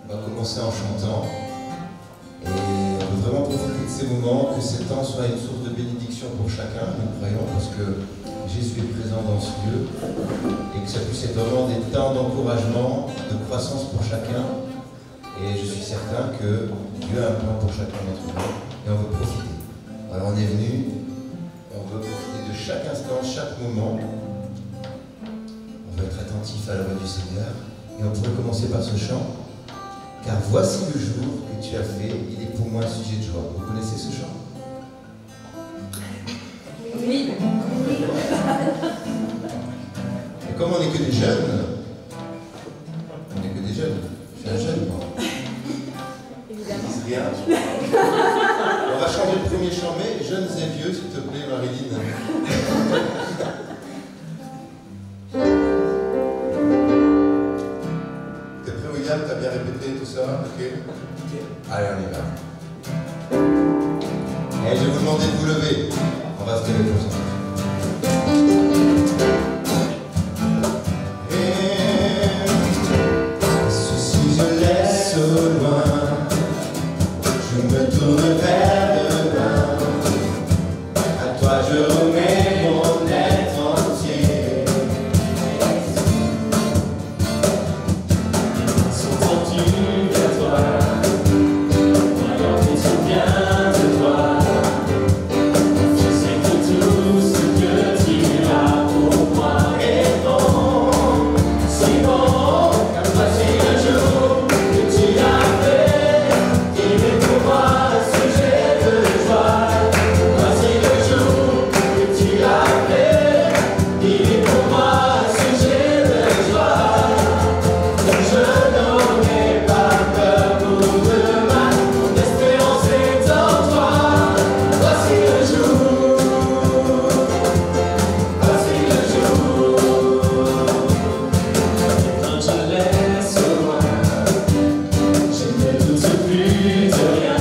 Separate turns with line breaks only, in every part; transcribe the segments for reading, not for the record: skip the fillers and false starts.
On va commencer en chantant. Et on veut vraiment profiter de ces moments, que ces temps soient une source de bénédiction pour chacun, nous croyons, parce que Jésus est présent dans ce lieu, et que ça puisse être vraiment des temps d'encouragement, de croissance pour chacun. Et je suis certain que Dieu a un plan pour chacun d'entre nous, et on veut profiter. Alors on est venu, on veut profiter de chaque instant, chaque moment. On veut être attentif à la voix du Seigneur, et on pourrait commencer par ce chant. Car voici le jour que tu as fait, il est pour moi un sujet de joie. Vous connaissez ce chant?
Oui.
Et comme on n'est que des jeunes, on n'est que des jeunes. Je suis un jeune, moi.
Évidemment.
Ils disent rien. On va changer le premier chant, mais jeunes et vieux, s'il te plaît, Marilyn. T'es prêt, William? T'as bien répété tout ça? Ok. Allez, on y va. Et je vais vous demander de vous lever. On va se lever pour ça. Et ceci je laisse au loin, je me tourne vers demain. À toi je remets mon être entier.
Sont tenus vers toi, voyant tes souviens de toi. Je sais que tout ce que tu as pour moi est bon, si bon. Car voici le jour que tu as fait, il est pour moi un sujet de joie. Voici le jour que tu as fait, il est pour moi un sujet de joie. Je n'aurai pas peur pour demain, mon espérance est en toi. Voici le jour, voici le jour. Quand je laisse au loin, je ne doute plus de rien.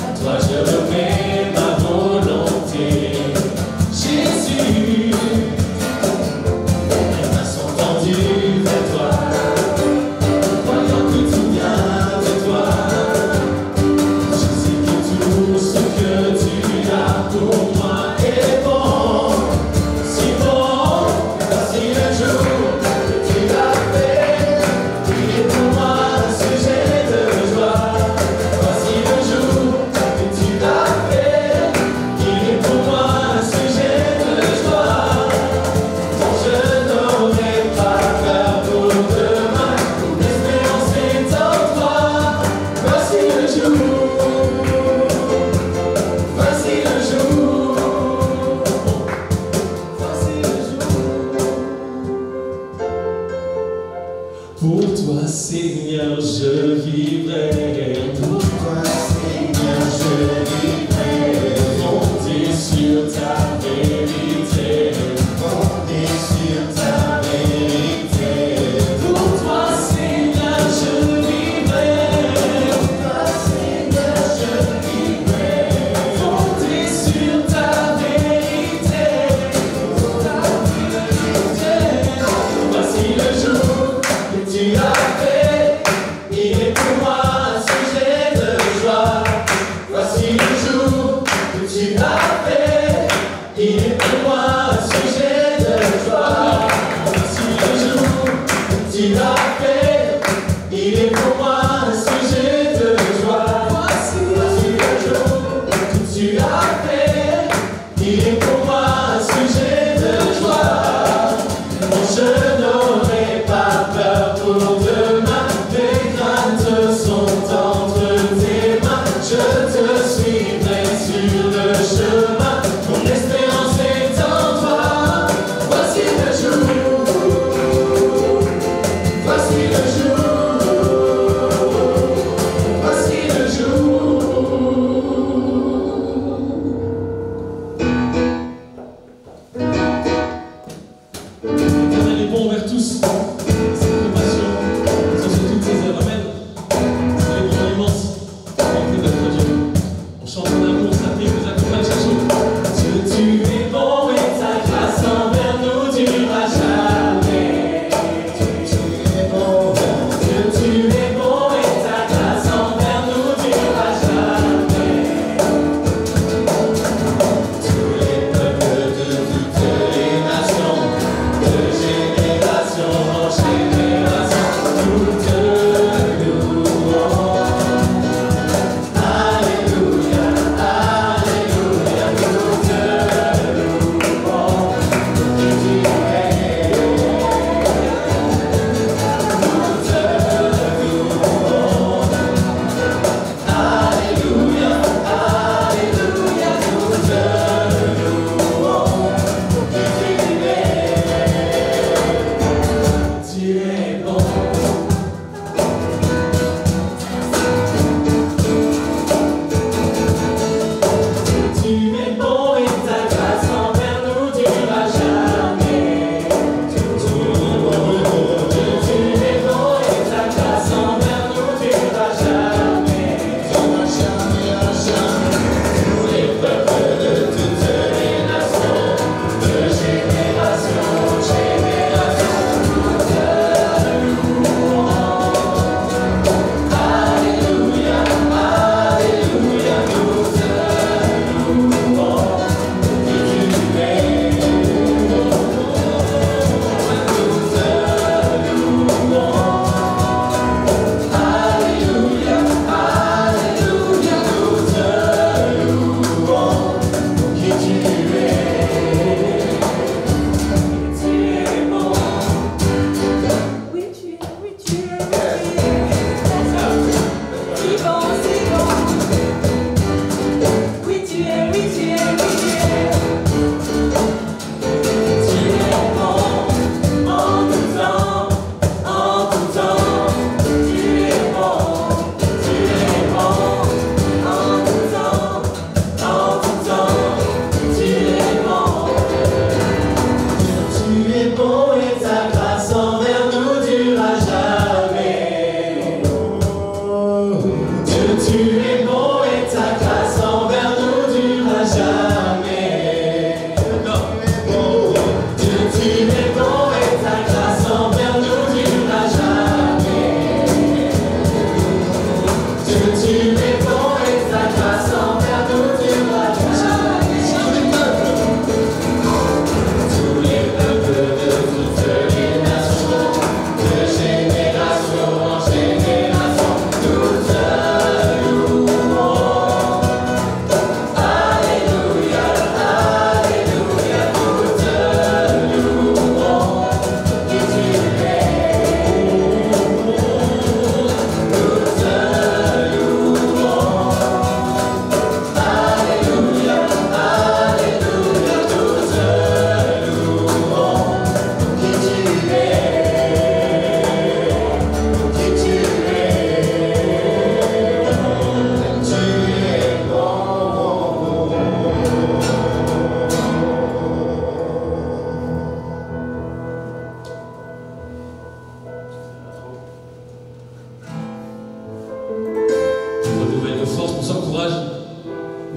À toi je remets ma volonté, Jésus. Mes mains sont tendues vers toi, voyant que tout vient de toi. Je sais que tout ce que tu as pour moi est bon, si bon. Voici le jour que tu as fait, il est pour moi un sujet de joie. Voici le jour que tu as fait, il est pour moi un sujet de joie. Je n'aurai pas peur pour demain, mon espérance est en toi. Voici le jour, voici le jour, voici le jour. Pour toi, Seigneur, je vivrai. Pour toi, Seigneur, je vivrai. Fondé sur ta vérité. Fondé sur ta vérité. Pour toi, Seigneur, je vivrai. Pour toi, Seigneur, je vivrai. Fondé sur ta vérité. Pour ta vérité. Voici le jour que tu as fait, il est pour moi un sujet de joie. Voici le jour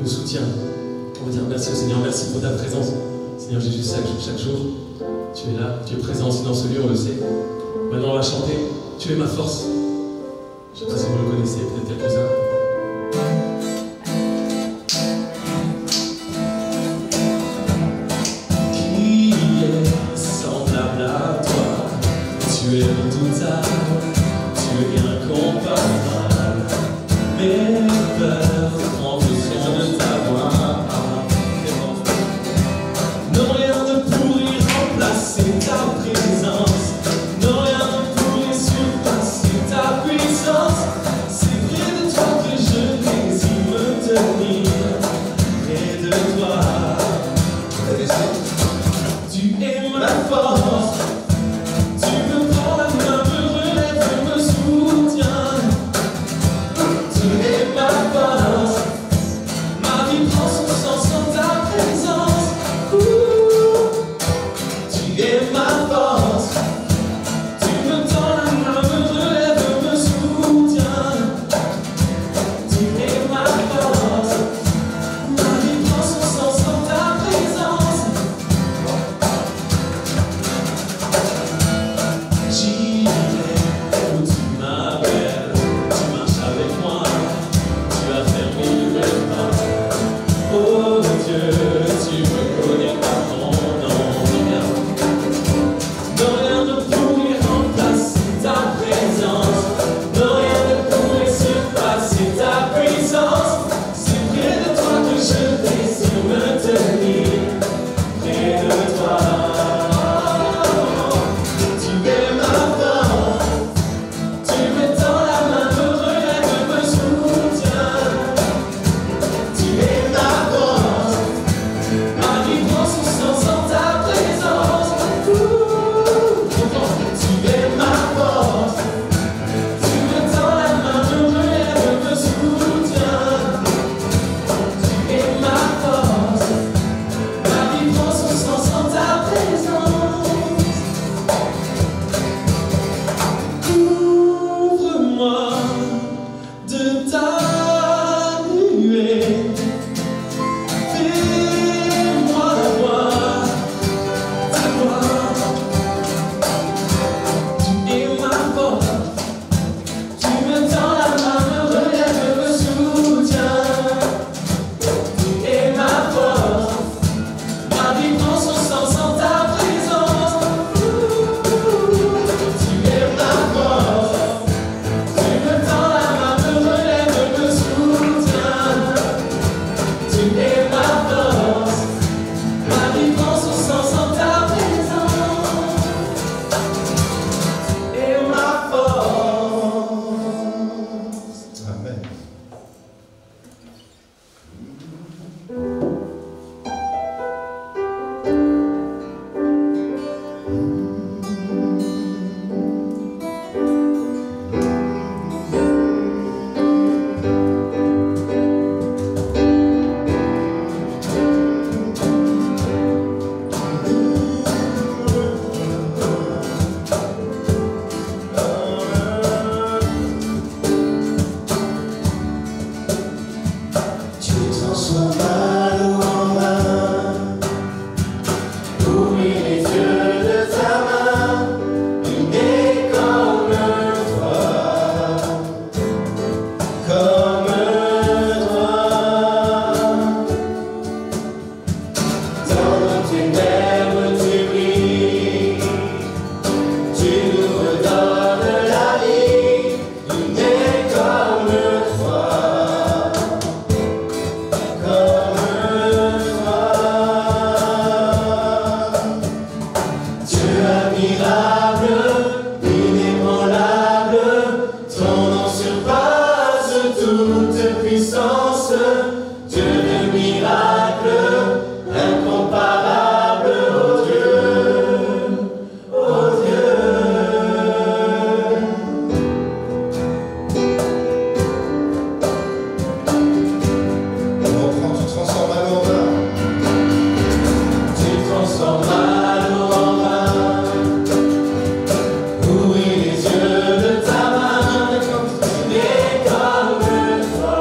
nous soutient. On va dire merci au Seigneur, merci pour ta présence. Seigneur Jésus, chaque jour, tu es là, tu es présent aussi dans ce lieu, on le sait. Maintenant, on va chanter « Tu es ma force ». Je ne sais pas si vous le connaissez, peut-être quelques-uns. Qui est semblable à toi? Tu es redoutable, tu es incomparable. Mes peurs prennent le son de ta voix. Non, rien ne pourrait remplacer ta présence. Non, rien ne pourrait surpasser ta puissance. C'est près de toi que je désire me tenir. Près de toi. Tu es ma force. Tu me prends la main, me relève, me soutiens. Tu es ma force. Ma vie prend son sens sans ta présence. Tu es ma force. Tu me tends la main, me relève, me soutiens. Tu es ma force. Ma vie prend son sens sans ta présence. J'irai où tu m'appelles. Tu marches avec moi. Tu as fermé le pas. Oh Dieu, tu me connais par ton nom. Non, rien ne pourrait remplacer ta présence. Non, rien ne pourrait surpasser ta puissance. C'est près de toi que je désire me tenir. Près de toi. Tu es ma force. Tu me tends la main, me relève, me soutiens. Tu es ma force. Ma vie prend son sens sans ta présence. Tu es ma force. Tu me tends la main, me relève, me soutiens. Tu es ma force. Ma vie prend son sens sans ta présence. Couvre-moi de ta nuée. Fais-moi voir ta gloire. Tu es ma force. Tu me tends la main, me relève, me soutiens. Tu es ma force. Ma vie prend son sens sans ta présence. Tu es ma force. Tu me tends la main, me relève, me soutiens. Tu es ma force. Ma vie prend son sens sans ta présence. Tu es ma force.
Amen.
Tu transformes mal en main. Ouvris les yeux de ta main. Unis comme toi. Comme toi. Dans tes lèvres tu brilles. Tu nous redonnes la vie. Unis comme toi. Dieu admirable, inébranlable, ton nom surpasse toute puissance. Dieu de miracle, incomparable, oh Dieu, oh Dieu.
On reprend, tu transformes mal en vin.
Tu transformes mal en vin. Ouvris les yeux de ta main. Tu es comme toi.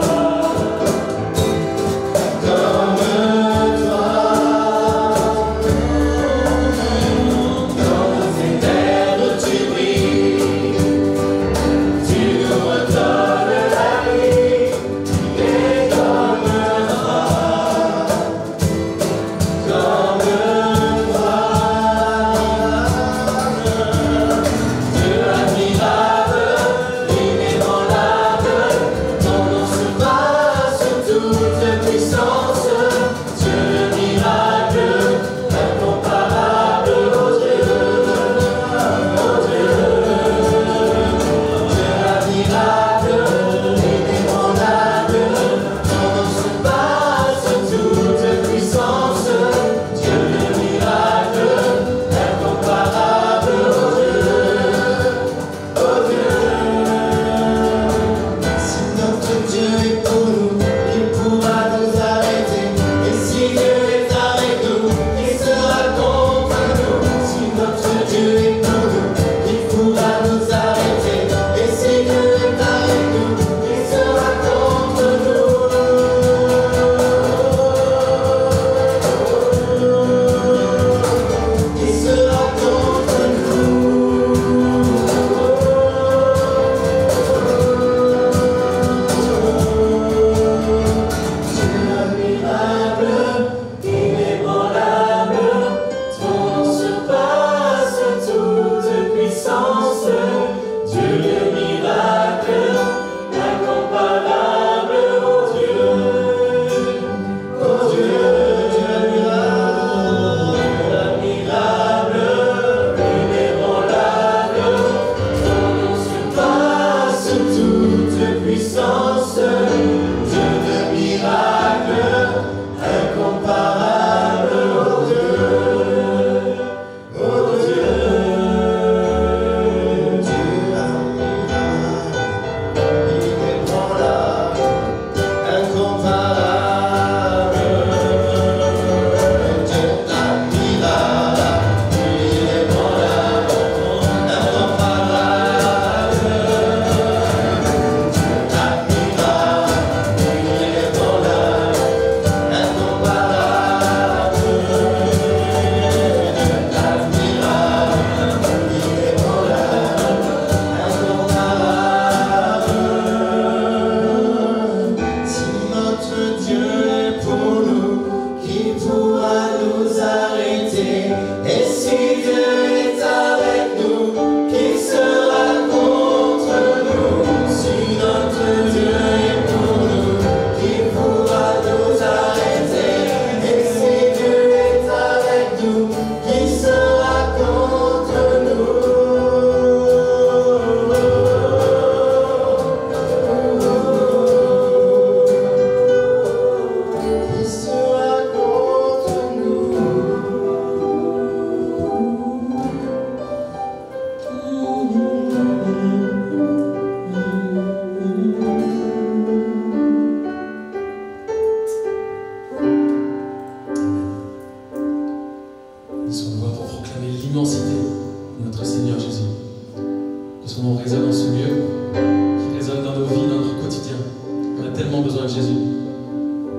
Jésus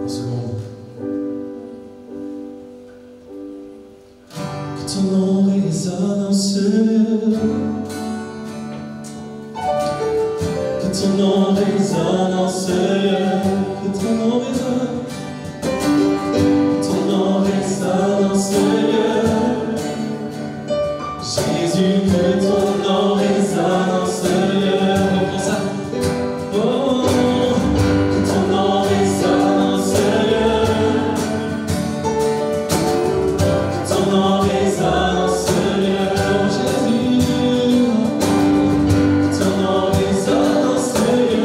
dans ce monde. Que ton nom résonne en ce lieu. Que ton nom résonne en ce lieu. Que ton nom résonne. Que ton nom résonne en ce lieu. Jésus, que ton nom résonne en ce lieu. On reprend ça. Oh, que ton nom résonne en ce lieu. Que ton nom résonne en ce lieu. Oh Jésus, que ton nom résonne en ce lieu.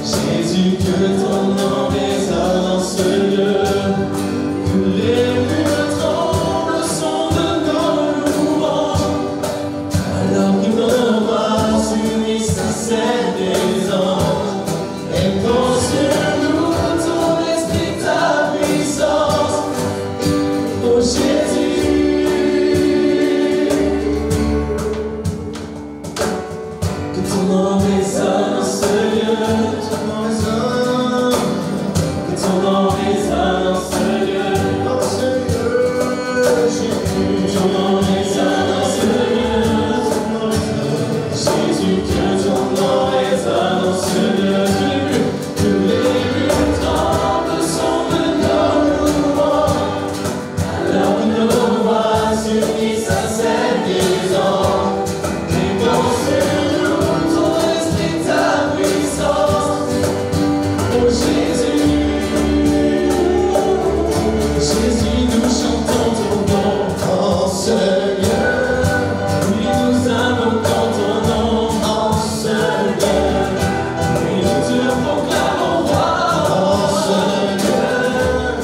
Jésus, que ton nom résonne en ce lieu. Que les murs tremblent au son de nos louanges, alors que nos voix s'unissent à celles des anges. Et pose sur nous ton esprit, ta puissance, ô Jésus. Que ton nom résonne en ce lieu. Que ton nom résonne. Que ton nom résonne en ce lieu. Que ton nom résonne en ce lieu. Jésus, que ton nom résonne en ce lieu. Que les murs tremblent au son de nos louanges, alors que nos voix s'unissent à celles des anges. Répand sur nous ton esprit, ta puissance, ô Jésus. Jésus, nous chantons ton nom en ce lieu. Oui, nous invoquons ton nom en ce lieu. Oui, nous te proclamons roi en ce lieu.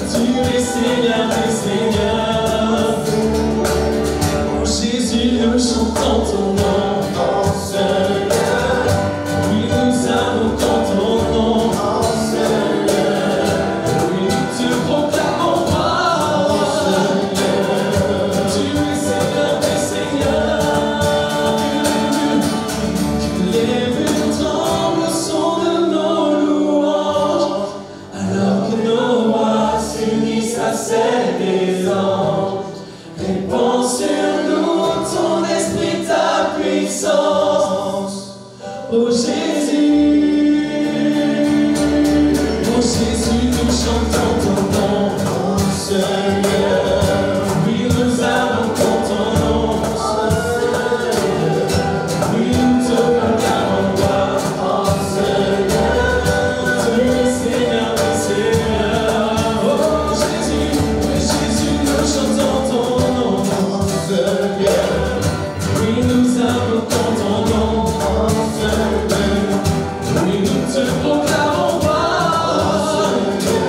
Tu es Seigneur des seigneurs. Oh Jésus, nous chantons ton nom en ce lieu. Oui, nous invoquons ton nom en ce lieu. Oui, nous te proclamons roi en ce lieu. Tu es Seigneur des seigneurs. Que les murs tremblent au son de nos louanges, alors que nos voix s'unissent à celles des anges. Répand sur nous ton esprit, ta puissance, ô Jésus. Ô Jésus, nous chantons ton nom en ce lieu. Oui, nous invoquons ton nom en ce lieu. Oui, nous te proclamons roi en ce lieu. Tu es Seigneur des seigneurs. Oh Jésus, oui Jésus, nous chantons ton nom en ce lieu. Oui, nous invoquons ton nom en ce lieu. Oui, nous te proclamons roi en ce lieu.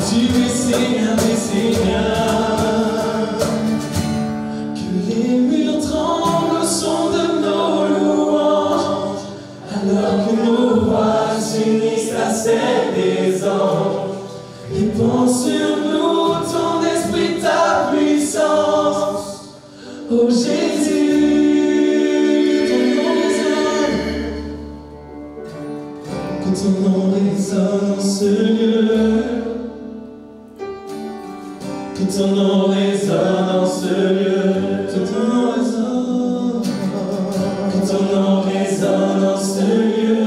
Tu es Seigneur des seigneurs. Que les murs tremblent au son de nos louanges, alors que nos voix s'unissent à celles des anges. Répand sur nous ton esprit, ta puissance, ô Jésus. Que ton nom résonne en ce lieu. Que ton nom résonne en ce lieu. Que ton nom résonne. Que ton nom résonne en ce lieu.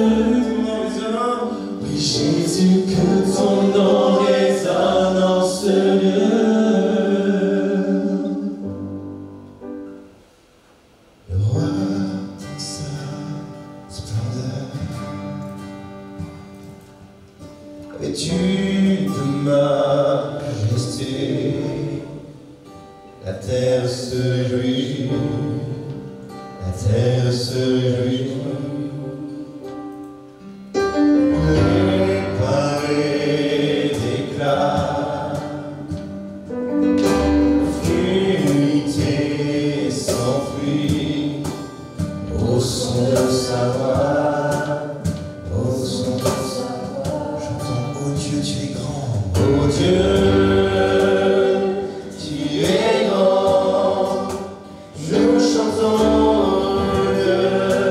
Oui Jésus, que ton nom résonne en ce lieu.
Le roi dans sa splendeur, vêtu de majesté, la terre se réjouit, la terre se réjouit. Préparé d'éclat, l'unité s'enfuit au son de sa voix, au son de sa voix. J'entends, oh Dieu, tu es grand, oh Dieu, tu es grand. Nous chantons le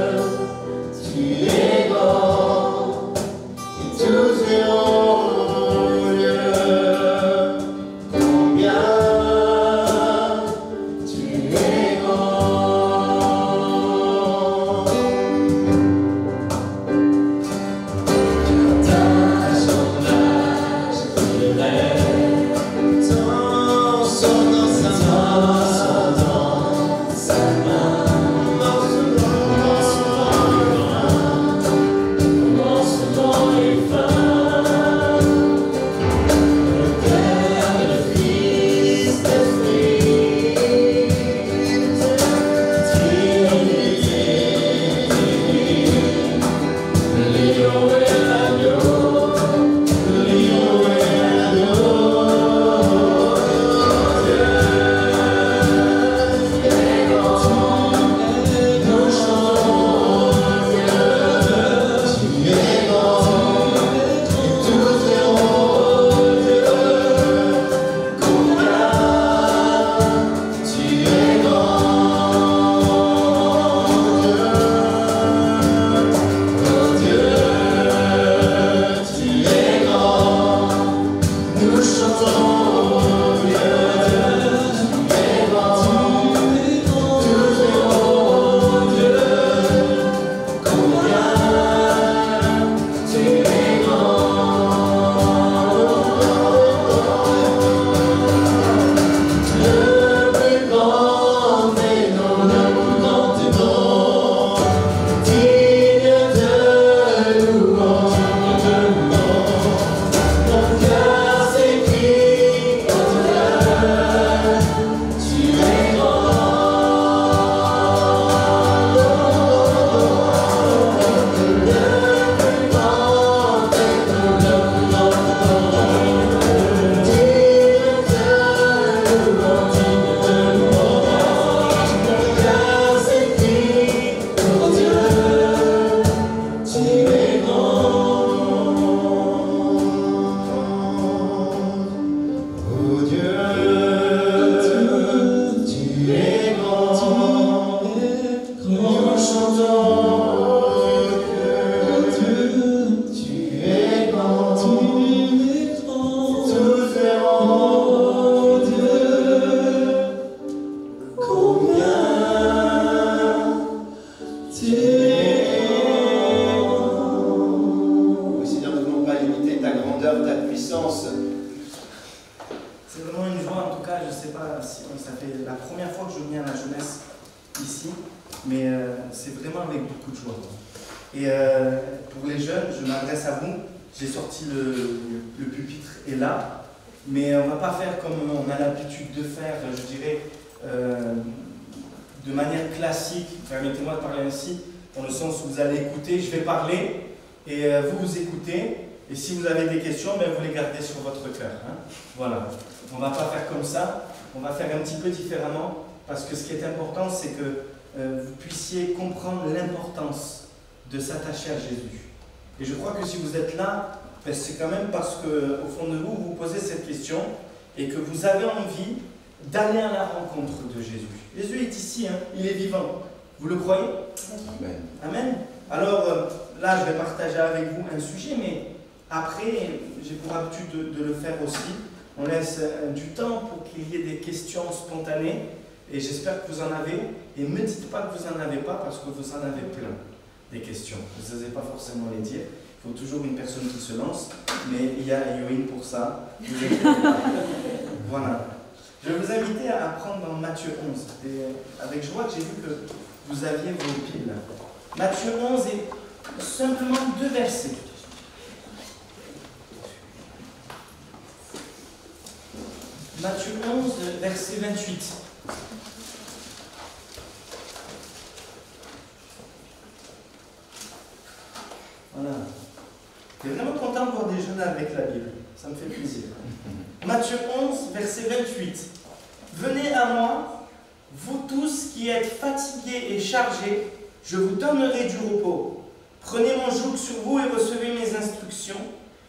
première fois que je viens à la jeunesse ici, mais c'est vraiment avec beaucoup de joie. Et pour les jeunes, je m'adresse à vous. J'ai sorti le pupitre est là, mais on ne va pas faire comme on a l'habitude de faire, je dirais, de manière classique, permettez-moi de parler ainsi, dans le sens où vous allez écouter, je vais parler, et vous écoutez, et si vous avez des questions, ben, vous les gardez sur votre cœur. Hein. Voilà, on ne va pas faire comme ça, on va faire un petit peu différemment, parce que ce qui est important, c'est que vous puissiez comprendre l'importance de s'attacher à Jésus. Et je crois que si vous êtes là, ben, c'est quand même parce qu'au fond de vous, vous posez cette question, et que vous avez envie d'aller à la rencontre de Jésus. Jésus est ici, hein, il est vivant. Vous le croyez?
Amen.
Amen. Alors là, je vais partager avec vous un sujet, mais après, j'ai pour habitude de le faire aussi. On laisse du temps pour qu'il y ait des questions spontanées, et j'espère que vous en avez. Et ne me dites pas que vous n'en avez pas, parce que vous en avez plein, des questions. Vous n'osez pas forcément les dire. Il faut toujours une personne qui se lance, mais il y a Yoïne pour ça. Vous inquiétez pas. Voilà. Je vais vous inviter à prendre dans Matthieu 11. Et avec joie que j'ai vu que vous aviez vos piles. Matthieu 11 est simplement 2 versets. Matthieu 11, verset 28. Voilà. Je suis vraiment content de voir des jeunes avec la Bible. Ça me fait plaisir. Matthieu 11, verset 28. Venez à moi, vous tous qui êtes fatigués et chargés, je vous donnerai du repos. Prenez mon joug sur vous et recevez mes instructions,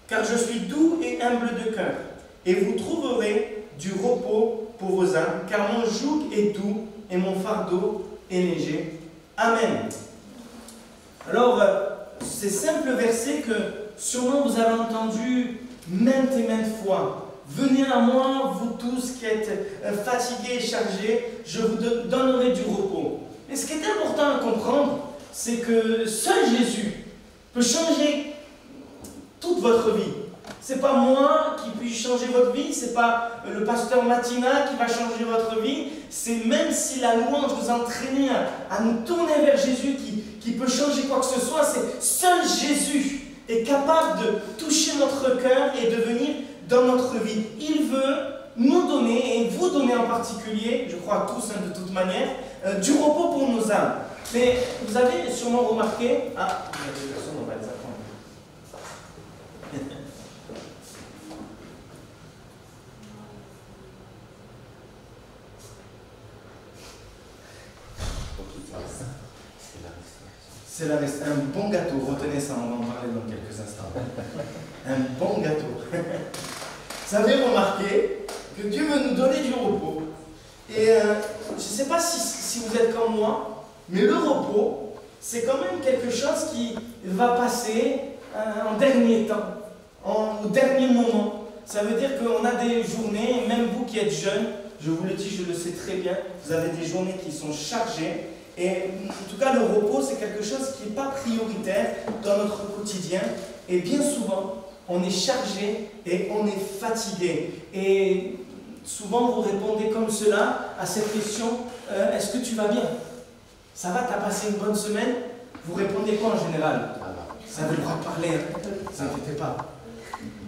car je suis doux et humble de cœur, et vous trouverez du repos pour vos âmes, car mon joug est doux et mon fardeau est léger. Amen. Alors, ces simples versets que sûrement vous avez entendus maintes et maintes fois. Venez à moi, vous tous qui êtes fatigués et chargés, je vous donnerai du repos. Mais ce qui est important à comprendre, c'est que seul Jésus peut changer toute votre vie. Ce n'est pas moi qui puis changer votre vie, ce n'est pas le pasteur Matina qui va changer votre vie, c'est même si la louange vous entraîne à nous tourner vers Jésus qui peut changer quoi que ce soit, c'est seul Jésus est capable de toucher notre cœur et de venir dans notre vie. Il veut nous donner, et vous donner en particulier, je crois tous hein, de toute manière, du repos pour nos âmes. Mais vous avez sûrement remarqué... Ah, il y a des personnes, on va les attendre. C'est un bon gâteau, retenez ça, on va en parler dans quelques instants. Un bon gâteau. Vous avez remarqué que Dieu veut nous donner du repos. Et je ne sais pas si vous êtes comme moi, mais le repos, c'est quand même quelque chose qui va passer en dernier temps, au dernier moment. Ça veut dire qu'on a des journées, même vous qui êtes jeunes, je vous le dis, je le sais très bien, vous avez des journées qui sont chargées. Et en tout cas, le repos, c'est quelque chose qui n'est pas prioritaire dans notre quotidien. Et bien souvent, on est chargé et on est fatigué. Et souvent, vous répondez comme cela à cette question, est-ce que tu vas bien? Ça va, tu as passé une bonne semaine? Vous répondez quoi en général? Ça veut le droit de parler, hein. Ne vous inquiétez pas.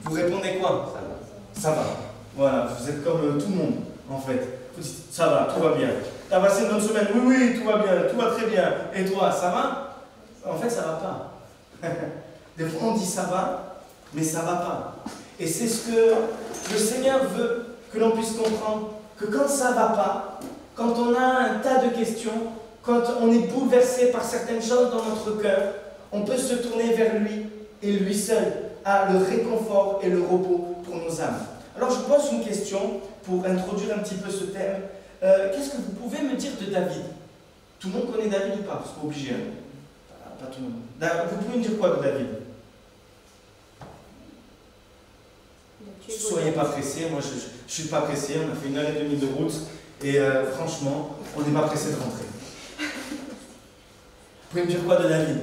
Vous répondez quoi? Ça va. Voilà, vous êtes comme tout le monde, en fait. Vous dites, ça va, tout va bien. T'as passé une bonne semaine? Oui, oui, tout va bien, tout va très bien. Et toi, ça va? En fait, ça va pas. Des fois, on dit ça va, mais ça va pas. Et c'est ce que le Seigneur veut que l'on puisse comprendre, que quand ça va pas, quand on a un tas de questions, quand on est bouleversé par certaines choses dans notre cœur, on peut se tourner vers lui, et lui seul a le réconfort et le repos pour nos âmes. Alors, je pose une question pour introduire un petit peu ce thème. Qu'est-ce que vous pouvez me dire de David? Tout le monde connaît David ou pas? C'est pas obligé, hein? Pas tout le monde. Vous pouvez me dire quoi de David? Soyez pas pressés, moi je ne suis pas pressé, on a fait 1h30 de route et franchement, on n'est pas pressé de rentrer. Vous pouvez me dire quoi de David?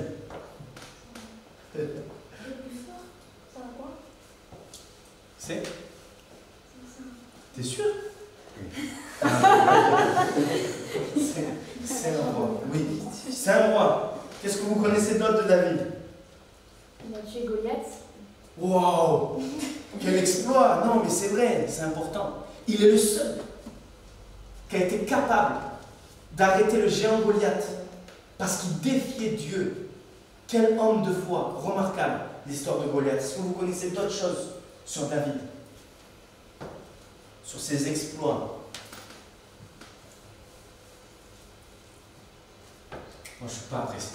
C'est? T'es sûr? C'est un roi, oui. C'est un roi. Qu'est-ce que vous connaissez d'autre de David?
Il a tué Goliath.
Waouh! Quel exploit! Non, mais c'est vrai, c'est important. Il est le seul qui a été capable d'arrêter le géant Goliath parce qu'il défiait Dieu. Quel homme de foi remarquable, l'histoire de Goliath. Est-ce que vous connaissez d'autres choses sur David? Sur ses exploits? Moi, je ne suis pas pressé.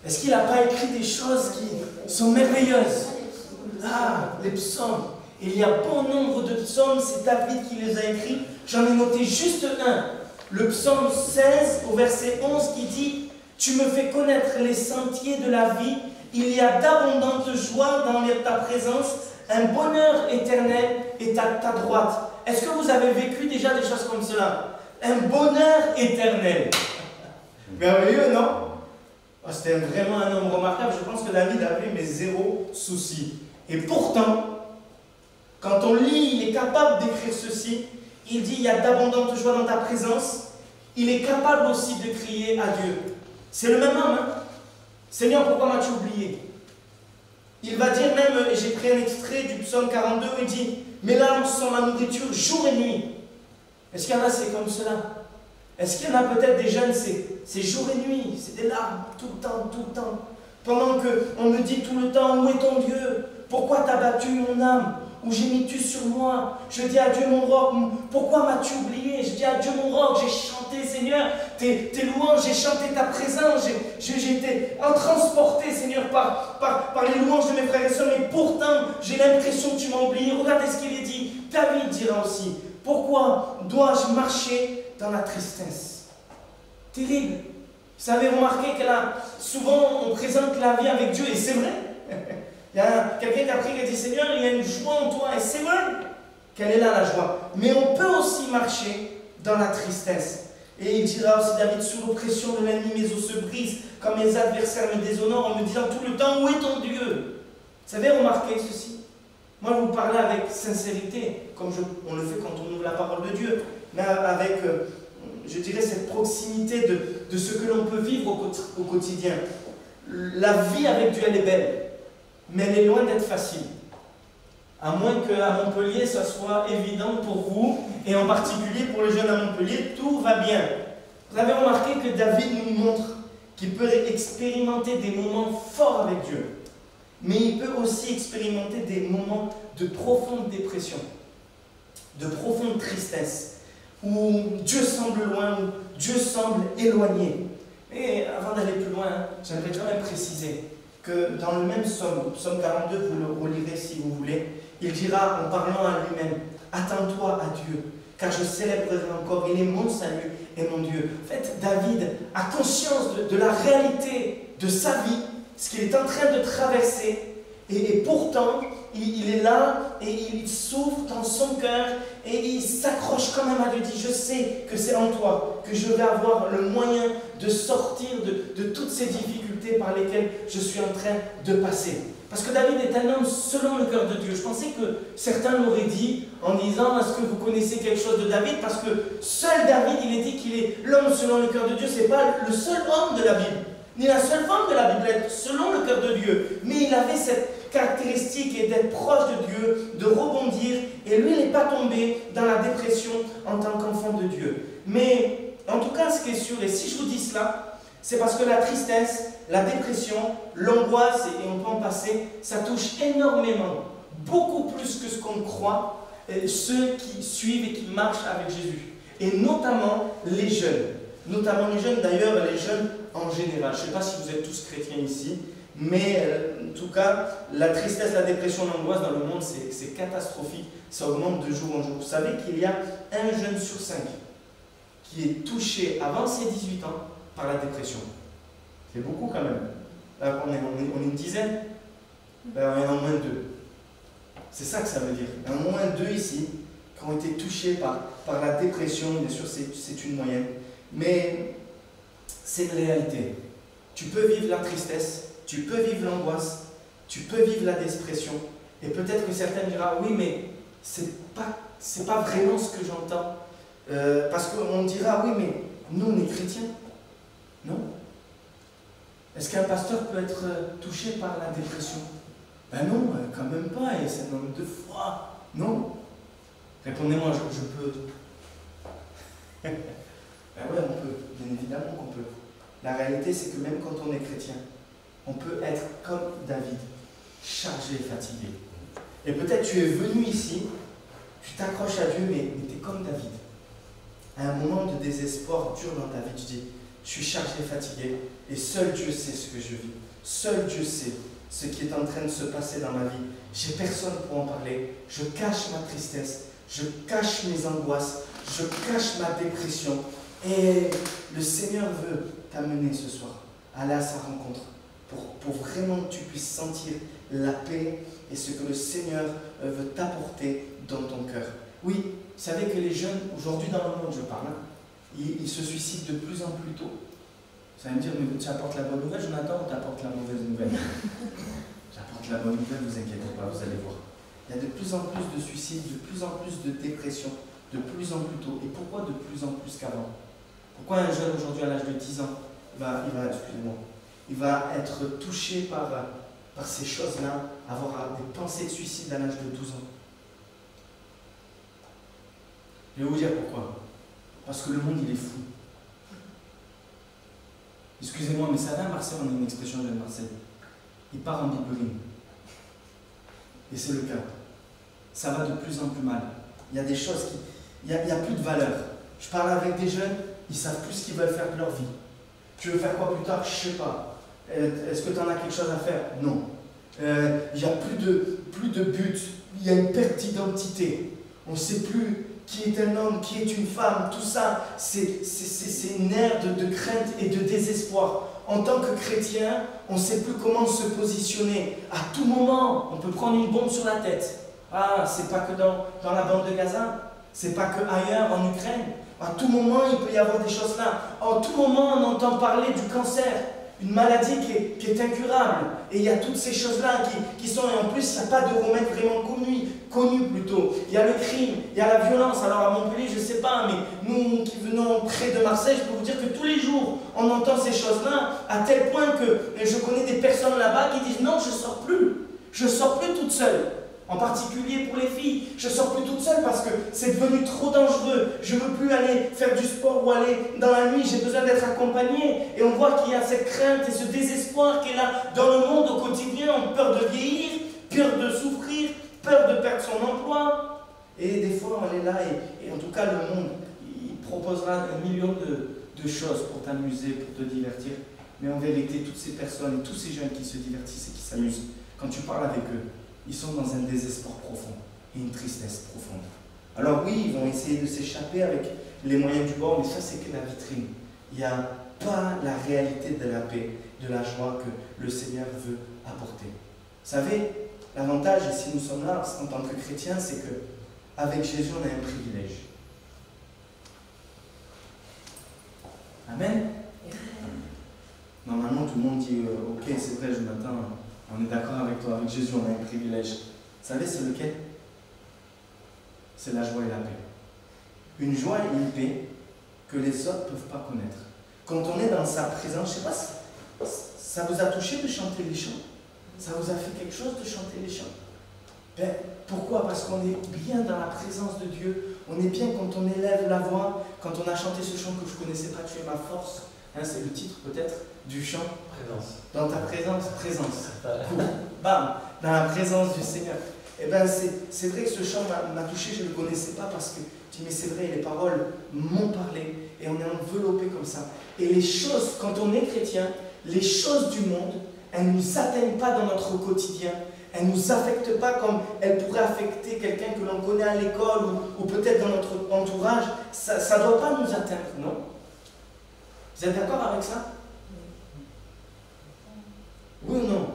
Est-ce qu'il n'a pas écrit des choses qui sont merveilleuses? Ah, les psaumes. Il y a bon nombre de psaumes, c'est David qui les a écrits. J'en ai noté juste un. Le psaume 16 au verset 11 qui dit « Tu me fais connaître les sentiers de la vie, il y a d'abondantes joies dans ta présence, un bonheur éternel est à ta droite. » Est-ce que vous avez vécu déjà des choses comme cela? Un bonheur éternel. Merveilleux, non? Oh, c'était vraiment un homme remarquable. Je pense que David avait mais zéro souci. Et pourtant, quand on lit, il est capable d'écrire ceci. Il dit, il y a d'abondantes joies dans ta présence. Il est capable aussi de crier à Dieu. C'est le même homme, hein? Seigneur, pourquoi m'as-tu oublié? Il va dire même, et j'ai pris un extrait du psaume 42, où il dit, mes larmes sont ma nourriture jour et nuit. Est-ce qu'il y en a, c'est comme cela? Est-ce qu'il y en a peut-être des jeunes, c'est jour et nuit, c'est des larmes, tout le temps. Pendant qu'on me dit tout le temps, où est ton Dieu? Pourquoi t'as battu mon âme? Ou gémis-tu sur moi? Je dis à Dieu mon roc, pourquoi m'as-tu oublié? Je dis à Dieu mon roc, j'ai chanté Seigneur, tes louanges, j'ai chanté ta présence, j'ai été transporté Seigneur par les louanges de mes frères et sœurs, mais pourtant j'ai l'impression que tu m'as oublié. Regardez ce qu'il est dit. David dira aussi, pourquoi dois-je marcher dans la tristesse? Terrible. Vous avez remarqué que là, souvent on présente la vie avec Dieu, et c'est vrai. Il y a quelqu'un qui a prié et a dit Seigneur, il y a une joie en toi, et c'est vrai qu'elle est là la joie. Mais on peut aussi marcher dans la tristesse. Et il dira aussi David, sous l'oppression de l'ennemi, mes os se brisent, comme mes adversaires me déshonorent, en me disant tout le temps, où est ton Dieu? Vous avez remarqué ceci? Moi, je vous parlais avec sincérité, comme on le fait quand on ouvre la parole de Dieu, mais avec, je dirais, cette proximité de ce que l'on peut vivre au quotidien. La vie avec Dieu, elle est belle, mais elle est loin d'être facile. À moins qu'à Montpellier, ça soit évident pour vous, et en particulier pour les jeunes à Montpellier, tout va bien. Vous avez remarqué que David nous montre qu'il peut expérimenter des moments forts avec Dieu, mais il peut aussi expérimenter des moments de profonde dépression, de profonde tristesse, où Dieu semble loin, où Dieu semble éloigné. Et avant d'aller plus loin, j'aimerais quand même préciser que dans le même psaume, psaume 42, vous le relirez si vous voulez, il dira en parlant à lui-même, attends-toi à Dieu, car je célébrerai encore, il est mon salut et mon Dieu. En fait, David a conscience de la réalité de sa vie, ce qu'il est en train de traverser, et pourtant, il est là et il souffre dans son cœur et il s'accroche quand même à Dieu. Il dit, je sais que c'est en toi que je vais avoir le moyen de sortir de toutes ces difficultés par lesquelles je suis en train de passer. Parce que David est un homme selon le cœur de Dieu. Je pensais que certains l'auraient dit en disant, est-ce que vous connaissez quelque chose de David? Parce que seul David, il est dit qu'il est l'homme selon le cœur de Dieu. Ce n'est pas le seul homme de la Bible, ni la seule femme de la Bible, selon le cœur de Dieu. Mais il avait cette caractéristique et d'être proche de Dieu, de rebondir, et lui n'est pas tombé dans la dépression en tant qu'enfant de Dieu. Mais en tout cas, ce qui est sûr, et si je vous dis cela, c'est parce que la tristesse, la dépression, l'angoisse, et on peut en passer, ça touche énormément, beaucoup plus que ce qu'on croit, ceux qui suivent et qui marchent avec Jésus, et notamment les jeunes. Notamment les jeunes, d'ailleurs les jeunes en général. Je ne sais pas si vous êtes tous chrétiens ici, mais en tout cas, la tristesse, la dépression, l'angoisse dans le monde, c'est catastrophique. Ça augmente de jour en jour. Vous savez qu'il y a un jeune sur 5 qui est touché avant ses 18 ans par la dépression. C'est beaucoup quand même. Là, on est une dizaine, ben, il y en a moins 2. C'est ça que ça veut dire. Il y en a moins 2 ici qui ont été touchés par la dépression. Bien sûr, c'est une moyenne. Mais c'est une réalité. Tu peux vivre la tristesse, tu peux vivre l'angoisse, tu peux vivre la dépression. Et peut-être que certains diront, oui, mais c'est pas vraiment ce que j'entends. Parce qu'on dira, oui, mais nous, on est chrétiens. Non? Est-ce qu'un pasteur peut être touché par la dépression? Ben non, quand même pas, et c'est un homme de foi. Non? Répondez-moi, je peux. Ben ouais, on peut, bien évidemment qu'on peut. La réalité, c'est que même quand on est chrétien, on peut être comme David, chargé et fatigué. Et peut-être tu es venu ici, tu t'accroches à Dieu, mais tu es comme David. À un moment de désespoir dur dans ta vie, tu dis, je suis chargé et fatigué, et seul Dieu sait ce que je vis. Seul Dieu sait ce qui est en train de se passer dans ma vie. J'ai personne pour en parler. Je cache ma tristesse, je cache mes angoisses, je cache ma dépression. Et le Seigneur veut t'amener ce soir, aller à sa rencontre, pour vraiment que tu puisses sentir la paix et ce que le Seigneur veut t'apporter dans ton cœur. Oui, vous savez que les jeunes, aujourd'hui dans le monde, je parle, ils se suicident de plus en plus tôt. Vous allez me dire, mais tu apportes la bonne nouvelle, Jonathan, ou tu apportes la mauvaise nouvelle? J'apporte la bonne nouvelle, vous inquiétez pas, vous allez voir. Il y a de plus en plus de suicides, de plus en plus de dépression, de plus en plus tôt. Et pourquoi de plus en plus qu'avant? Pourquoi un jeune aujourd'hui à l'âge de 10 ans, il va être touché par ces choses-là, avoir des pensées de suicide à l'âge de 12 ans? Je vais vous dire pourquoi. Parce que le monde, il est fou. Excusez-moi, mais ça va à Marseille, on a une expression de Marseille. Il part en biberine. Et c'est le cas. Ça va de plus en plus mal. Il y a des choses qui... Il n'y a plus de valeur. Je parle avec des jeunes, ils ne savent plus ce qu'ils veulent faire de leur vie. Tu veux faire quoi plus tard? Je ne sais pas. Est-ce que tu en as quelque chose à faire? Non. Il n'y a plus de but. Il y a une perte d'identité. On ne sait plus qui est un homme, qui est une femme. Tout ça, c'est une ère de crainte et de désespoir. En tant que chrétien, on ne sait plus comment se positionner. À tout moment, on peut prendre une bombe sur la tête. Ah, c'est pas que dans la bande de Gaza. C'est pas que ailleurs, en Ukraine. À tout moment, il peut y avoir des choses là. En tout moment, on entend parler du cancer. Une maladie qui est incurable. Et il y a toutes ces choses-là qui sont... Et en plus, il n'y a pas de remède vraiment connu plutôt. Il y a le crime, il y a la violence. Alors à Montpellier, je ne sais pas, mais nous qui venons près de Marseille, je peux vous dire que tous les jours, on entend ces choses-là, à tel point que je connais des personnes là-bas qui disent « Non, je ne sors plus. Je ne sors plus toute seule. » En particulier pour les filles, je ne sors plus toute seule parce que c'est devenu trop dangereux. Je ne veux plus aller faire du sport ou aller dans la nuit, j'ai besoin d'être accompagnée. Et on voit qu'il y a cette crainte et ce désespoir qui est là dans le monde au quotidien. On a peur de vieillir, peur de souffrir, peur de perdre son emploi. Et des fois, on est là et en tout cas, le monde, il proposera 1 million de choses pour t'amuser, pour te divertir. Mais en vérité, toutes ces personnes, tous ces jeunes qui se divertissent et qui s'amusent, quand tu parles avec eux, ils sont dans un désespoir profond et une tristesse profonde. Alors oui, ils vont essayer de s'échapper avec les moyens du bord, mais ça c'est que la vitrine. Il n'y a pas la réalité de la paix, de la joie que le Seigneur veut apporter. Vous savez, l'avantage, si nous sommes là en tant que chrétiens, c'est qu'avec Jésus, on a un privilège. Amen. Normalement, tout le monde dit « Ok, c'est vrai, Jonathan, on est d'accord avec toi, avec Jésus, on a un privilège. » Vous savez, c'est lequel? C'est la joie et la paix. Une joie et une paix que les autres ne peuvent pas connaître. Quand on est dans sa présence, je ne sais pas, ça vous a touché de chanter les chants? Ça vous a fait quelque chose de chanter les chants? Ben, pourquoi? Parce qu'on est bien dans la présence de Dieu. On est bien quand on élève la voix, quand on a chanté ce chant que je ne connaissais pas, Tu es ma force. Hein, c'est le titre peut-être du chant. Présence. Dans ta présence, présence. Bam, dans la présence du Seigneur. Et bien c'est vrai que ce chant m'a touché, je ne le connaissais pas parce que je dis mais c'est vrai, les paroles m'ont parlé et on est enveloppé comme ça. Et les choses, quand on est chrétien, les choses du monde, elles ne nous atteignent pas dans notre quotidien. Elles ne nous affectent pas comme elles pourraient affecter quelqu'un que l'on connaît à l'école ou peut-être dans notre entourage. Ça ne doit pas nous atteindre, non? Vous êtes d'accord avec ça? Oui ou non?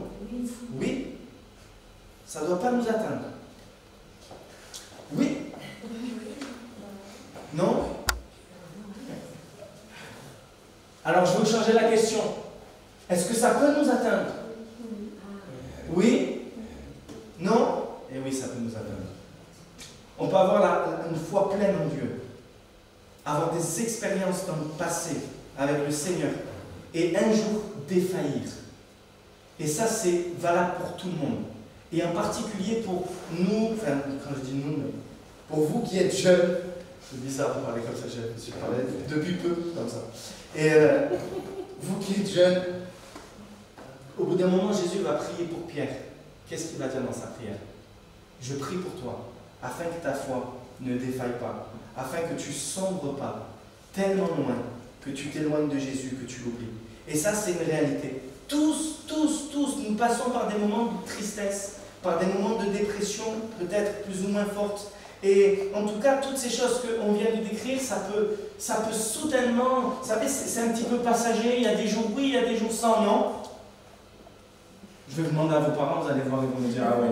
Oui. Ça ne doit pas nous atteindre. Oui. Non? Alors je veux changer la question. Est-ce que ça peut nous atteindre? Oui? Non? Eh oui, ça peut nous atteindre. On peut avoir une foi pleine en Dieu. avoir des expériences dans le passé avec le Seigneur et un jour défaillir. Et ça, c'est valable pour tout le monde. Et en particulier pour nous, enfin, quand je dis nous, pour vous qui êtes jeunes, c'est bizarre de parler comme ça, je suis parlé depuis peu comme ça. Et vous qui êtes jeunes, au bout d'un moment, Jésus va prier pour Pierre. Qu'est-ce qu'il va dire dans sa prière? Je prie pour toi, afin que ta foi ne défaille pas, afin que tu sombres pas tellement loin que tu t'éloignes de Jésus, que tu l'oublies. Et ça, c'est une réalité. Tous, nous passons par des moments de tristesse, par des moments de dépression, peut-être plus ou moins fortes. Et en tout cas, toutes ces choses qu'on vient de décrire, ça peut soudainement, vous savez, c'est un petit peu passager, il y a des jours oui, il y a des jours sans, non? Je vais demander à vos parents, vous allez voir, ils vont me dire, ah ouais,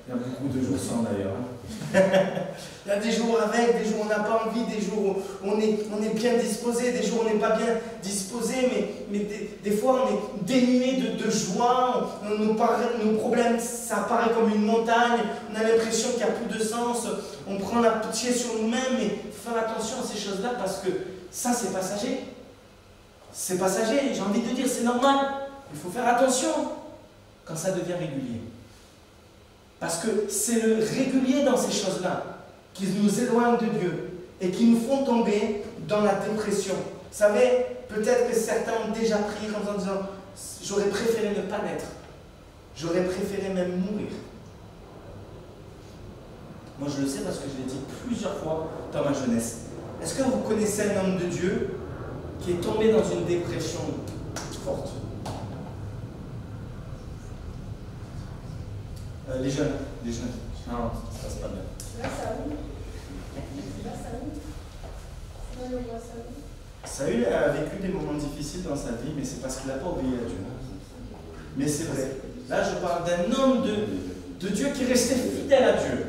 il y a beaucoup de jours sans d'ailleurs. Il y a des jours avec, des jours où on n'a pas envie, des jours où on est bien disposé, des jours où on n'est pas bien disposé, mais des fois on est dénué de joie, nos problèmes, ça apparaît comme une montagne, on a l'impression qu'il n'y a plus de sens, on prend la pitié sur nous-mêmes, mais il faut faire attention à ces choses-là parce que ça c'est passager. C'est passager, j'ai envie de dire, c'est normal, il faut faire attention quand ça devient régulier. Parce que c'est le régulier dans ces choses-là qui nous éloignent de Dieu et qui nous font tomber dans la dépression. Vous savez, peut-être que certains ont déjà prié en disant « J'aurais préféré ne pas naître. J'aurais préféré même mourir. » Moi, je le sais parce que je l'ai dit plusieurs fois dans ma jeunesse. Est-ce que vous connaissez un homme de Dieu qui est tombé dans une dépression forte? Les jeunes. Non, ça se passe pas bien.
Là,
Saül a vécu des moments difficiles dans sa vie, mais c'est parce qu'il n'a pas obéi à Dieu. Mais c'est vrai. Là, je parle d'un homme de Dieu qui restait fidèle à Dieu.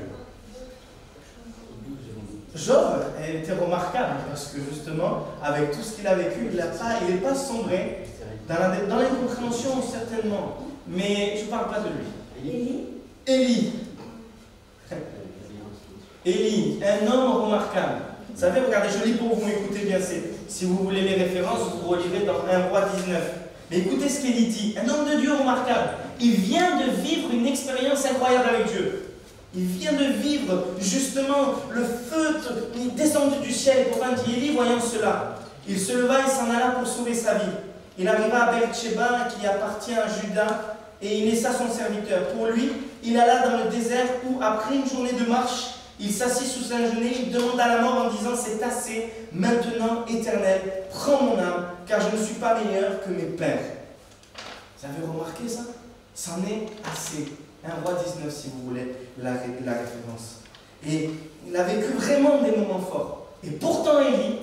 Job était remarquable parce que justement, avec tout ce qu'il a vécu, il n'est pas sombré dans l'incompréhension certainement. Mais je ne parle pas de lui. Élie, un homme remarquable. Vous savez, regardez, je lis pour vous, écoutez bien, si vous voulez les références, vous relirez dans 1 Roi 19. Mais écoutez ce qu'Élie dit, un homme de Dieu remarquable. Il vient de vivre une expérience incroyable avec Dieu. Il vient de vivre justement le feu descendu du ciel. Pour un dit Élie, voyant cela, il se leva et s'en alla pour sauver sa vie. Il arriva à Beersheba qui appartient à Juda et il laissa son serviteur. Pour lui, il alla dans le désert où, après une journée de marche, il s'assit sous un genêt, il demanda la mort en disant « C'est assez, maintenant, Éternel, prends mon âme, car je ne suis pas meilleur que mes pères. » Vous avez remarqué ça? C'en est assez. 1 Roi 19, si vous voulez, la référence. Et il a vécu vraiment des moments forts. Et pourtant, Élie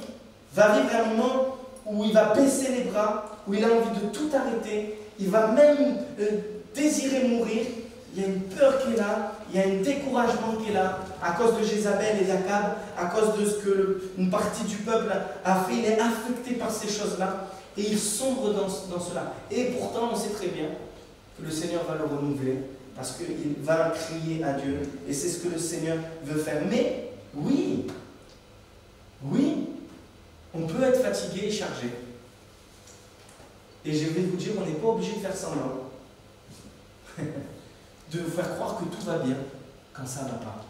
va vivre un moment où il va baisser les bras, où il a envie de tout arrêter, il va même désirer mourir. Il y a une peur qui est là, il y a un découragement qui est là, à cause de Jézabel et d'Akab, à cause de ce qu'une partie du peuple a fait. Il est affecté par ces choses-là, et il sombre dans cela. Et pourtant, on sait très bien que le Seigneur va le renouveler, parce qu'il va crier à Dieu, et c'est ce que le Seigneur veut faire. Mais, oui, on peut être fatigué et chargé. Et je vais vous dire, on n'est pas obligé de faire semblant. De vous faire croire que tout va bien quand ça ne va pas.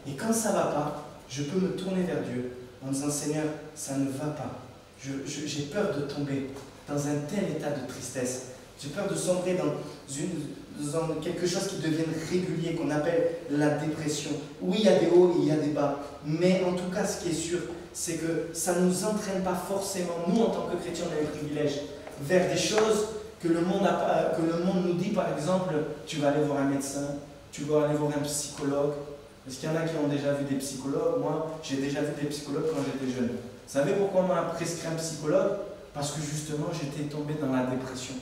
Et quand ça ne va pas, je peux me tourner vers Dieu en disant « Seigneur, ça ne va pas. J'ai peur de tomber dans un tel état de tristesse. J'ai peur de sombrer dans quelque chose qui devienne régulier, qu'on appelle la dépression. Oui, il y a des hauts et il y a des bas. Mais en tout cas, ce qui est sûr, c'est que ça ne nous entraîne pas forcément, nous en tant que chrétiens, on a le privilège, vers des choses que le monde nous dit, par exemple, tu vas aller voir un médecin, tu vas aller voir un psychologue. Est-ce qu'il y en a qui ont déjà vu des psychologues? Moi, j'ai déjà vu des psychologues quand j'étais jeune. Vous savez pourquoi on m'a prescrit un psychologue? Parce que justement, j'étais tombé dans la dépression.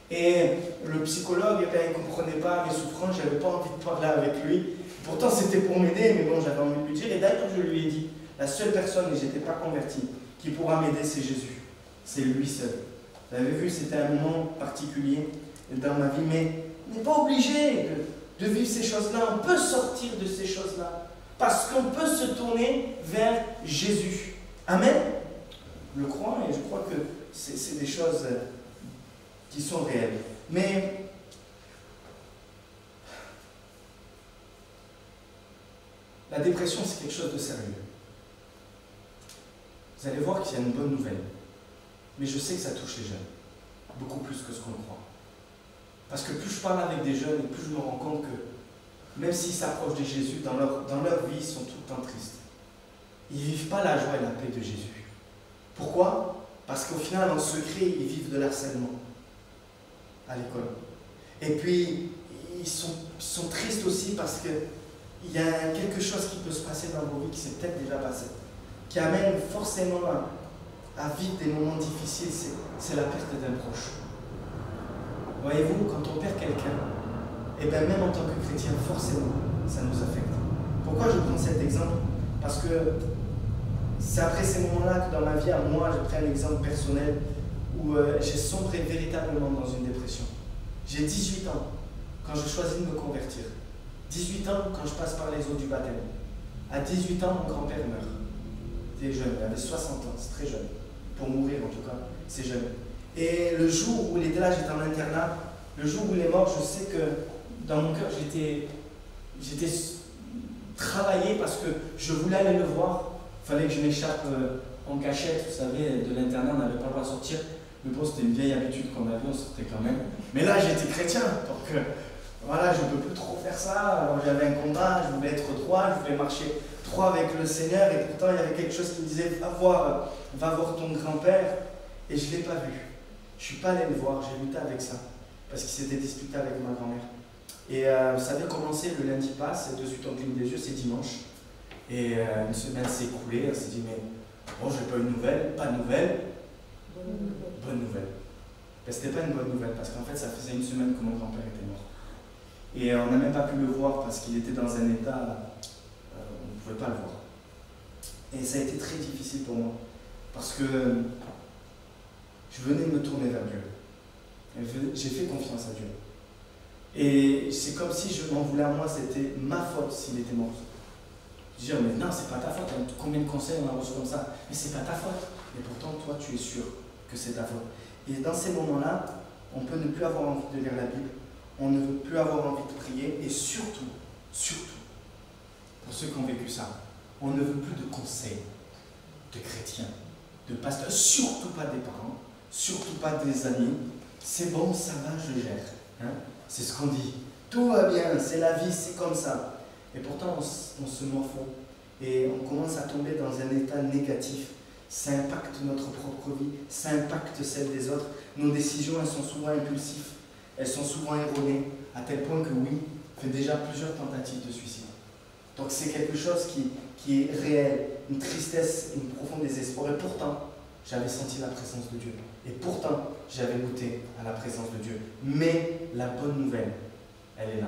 Et le psychologue, il ne comprenait pas mes souffrances, je n'avais pas envie de parler avec lui. Pourtant, c'était pour m'aider, mais bon, j'avais envie de lui dire. Et d'ailleurs, je lui ai dit, la seule personne, et je n'étais pas converti, qui pourra m'aider, c'est Jésus. C'est lui seul. Vous avez vu, c'était un moment particulier dans ma vie, mais on n'est pas obligé de vivre ces choses-là. On peut sortir de ces choses-là, parce qu'on peut se tourner vers Jésus. Amen. le crois et je crois que c'est des choses qui sont réelles. Mais la dépression, c'est quelque chose de sérieux. Vous allez voir qu'il y a une bonne nouvelle. Mais je sais que ça touche les jeunes. Beaucoup plus que ce qu'on croit. Parce que plus je parle avec des jeunes, et plus je me rends compte que même s'ils s'approchent de Jésus, dans leur vie, ils sont tout le temps tristes. Ils ne vivent pas la joie et la paix de Jésus. Pourquoi? Parce qu'au final, en secret, ils vivent de l'harcèlement à l'école. Et puis, ils sont tristes aussi parce qu'il y a quelque chose qui peut se passer dans vos vies qui s'est peut-être déjà passé, qui amène forcément à vivre des moments difficiles, c'est la perte d'un proche. Voyez-vous, quand on perd quelqu'un, et bien même en tant que chrétien, forcément, ça nous affecte. Pourquoi je prends cet exemple? Parce que c'est après ces moments-là que dans ma vie, à moi, je prends un exemple personnel où j'ai sombré véritablement dans une dépression. J'ai 18 ans quand je choisis de me convertir. 18 ans quand je passe par les eaux du baptême. À 18 ans, mon grand-père meurt. Il était jeune, il avait 60 ans, c'est très jeune. Pour mourir en tout cas, c'est jeune. Et le jour où il était là, j'étais en internat, le jour où il est mort, je sais que dans mon cœur, j'étais travaillé parce que je voulais aller le voir. Il fallait que je m'échappe en cachette, vous savez, de l'internat, on n'avait pas le droit de sortir. Mais bon, c'était une vieille habitude qu'on avait, on sortait quand même. Mais là, j'étais chrétien, donc voilà, je ne peux plus trop faire ça. Alors j'avais un combat, je voulais être droit, je voulais marcher droit avec le Seigneur, et pourtant il y avait quelque chose qui me disait va voir ton grand-père, et je ne l'ai pas vu. Je ne suis pas allé le voir, j'ai lutté avec ça, parce qu'il s'était disputé avec ma grand-mère. Et ça avait commencé, le lundi passe, et de suite on cligne des yeux, c'est dimanche. Et une semaine s'est écoulée, elle s'est dit mais bon, j'ai pas une nouvelle, pas de nouvelle. Bonne nouvelle. Ben, c'était pas une bonne nouvelle, parce qu'en fait ça faisait une semaine que mon grand-père était mort. Et on n'a même pas pu le voir parce qu'il était dans un état, on ne pouvait pas le voir. Et ça a été très difficile pour moi, parce que je venais de me tourner vers Dieu. J'ai fait confiance à Dieu. Et c'est comme si je m'en voulais à moi, c'était ma faute s'il était mort. Je disais, mais non, c'est pas ta faute, combien de conseils on a reçus comme ça? Mais c'est pas ta faute. Et pourtant, toi, tu es sûr que c'est ta faute. Et dans ces moments-là, on peut ne plus avoir envie de lire la Bible, on ne veut plus avoir envie de prier, et surtout, pour ceux qui ont vécu ça, on ne veut plus de conseils de chrétiens, de pasteurs, surtout pas des parents, surtout pas des amis. C'est bon, ça va, je gère. Hein? C'est ce qu'on dit. Tout va bien, c'est la vie, c'est comme ça. Et pourtant, on se morfond et on commence à tomber dans un état négatif. Ça impacte notre propre vie, ça impacte celle des autres. Nos décisions, elles sont souvent impulsives, elles sont souvent erronées, à tel point que oui, on fait déjà plusieurs tentatives de suicide. Donc c'est quelque chose qui est réel, une tristesse, une profond désespoir. Et pourtant, j'avais senti la présence de Dieu. Et pourtant, j'avais goûté à la présence de Dieu. Mais la bonne nouvelle, elle est là.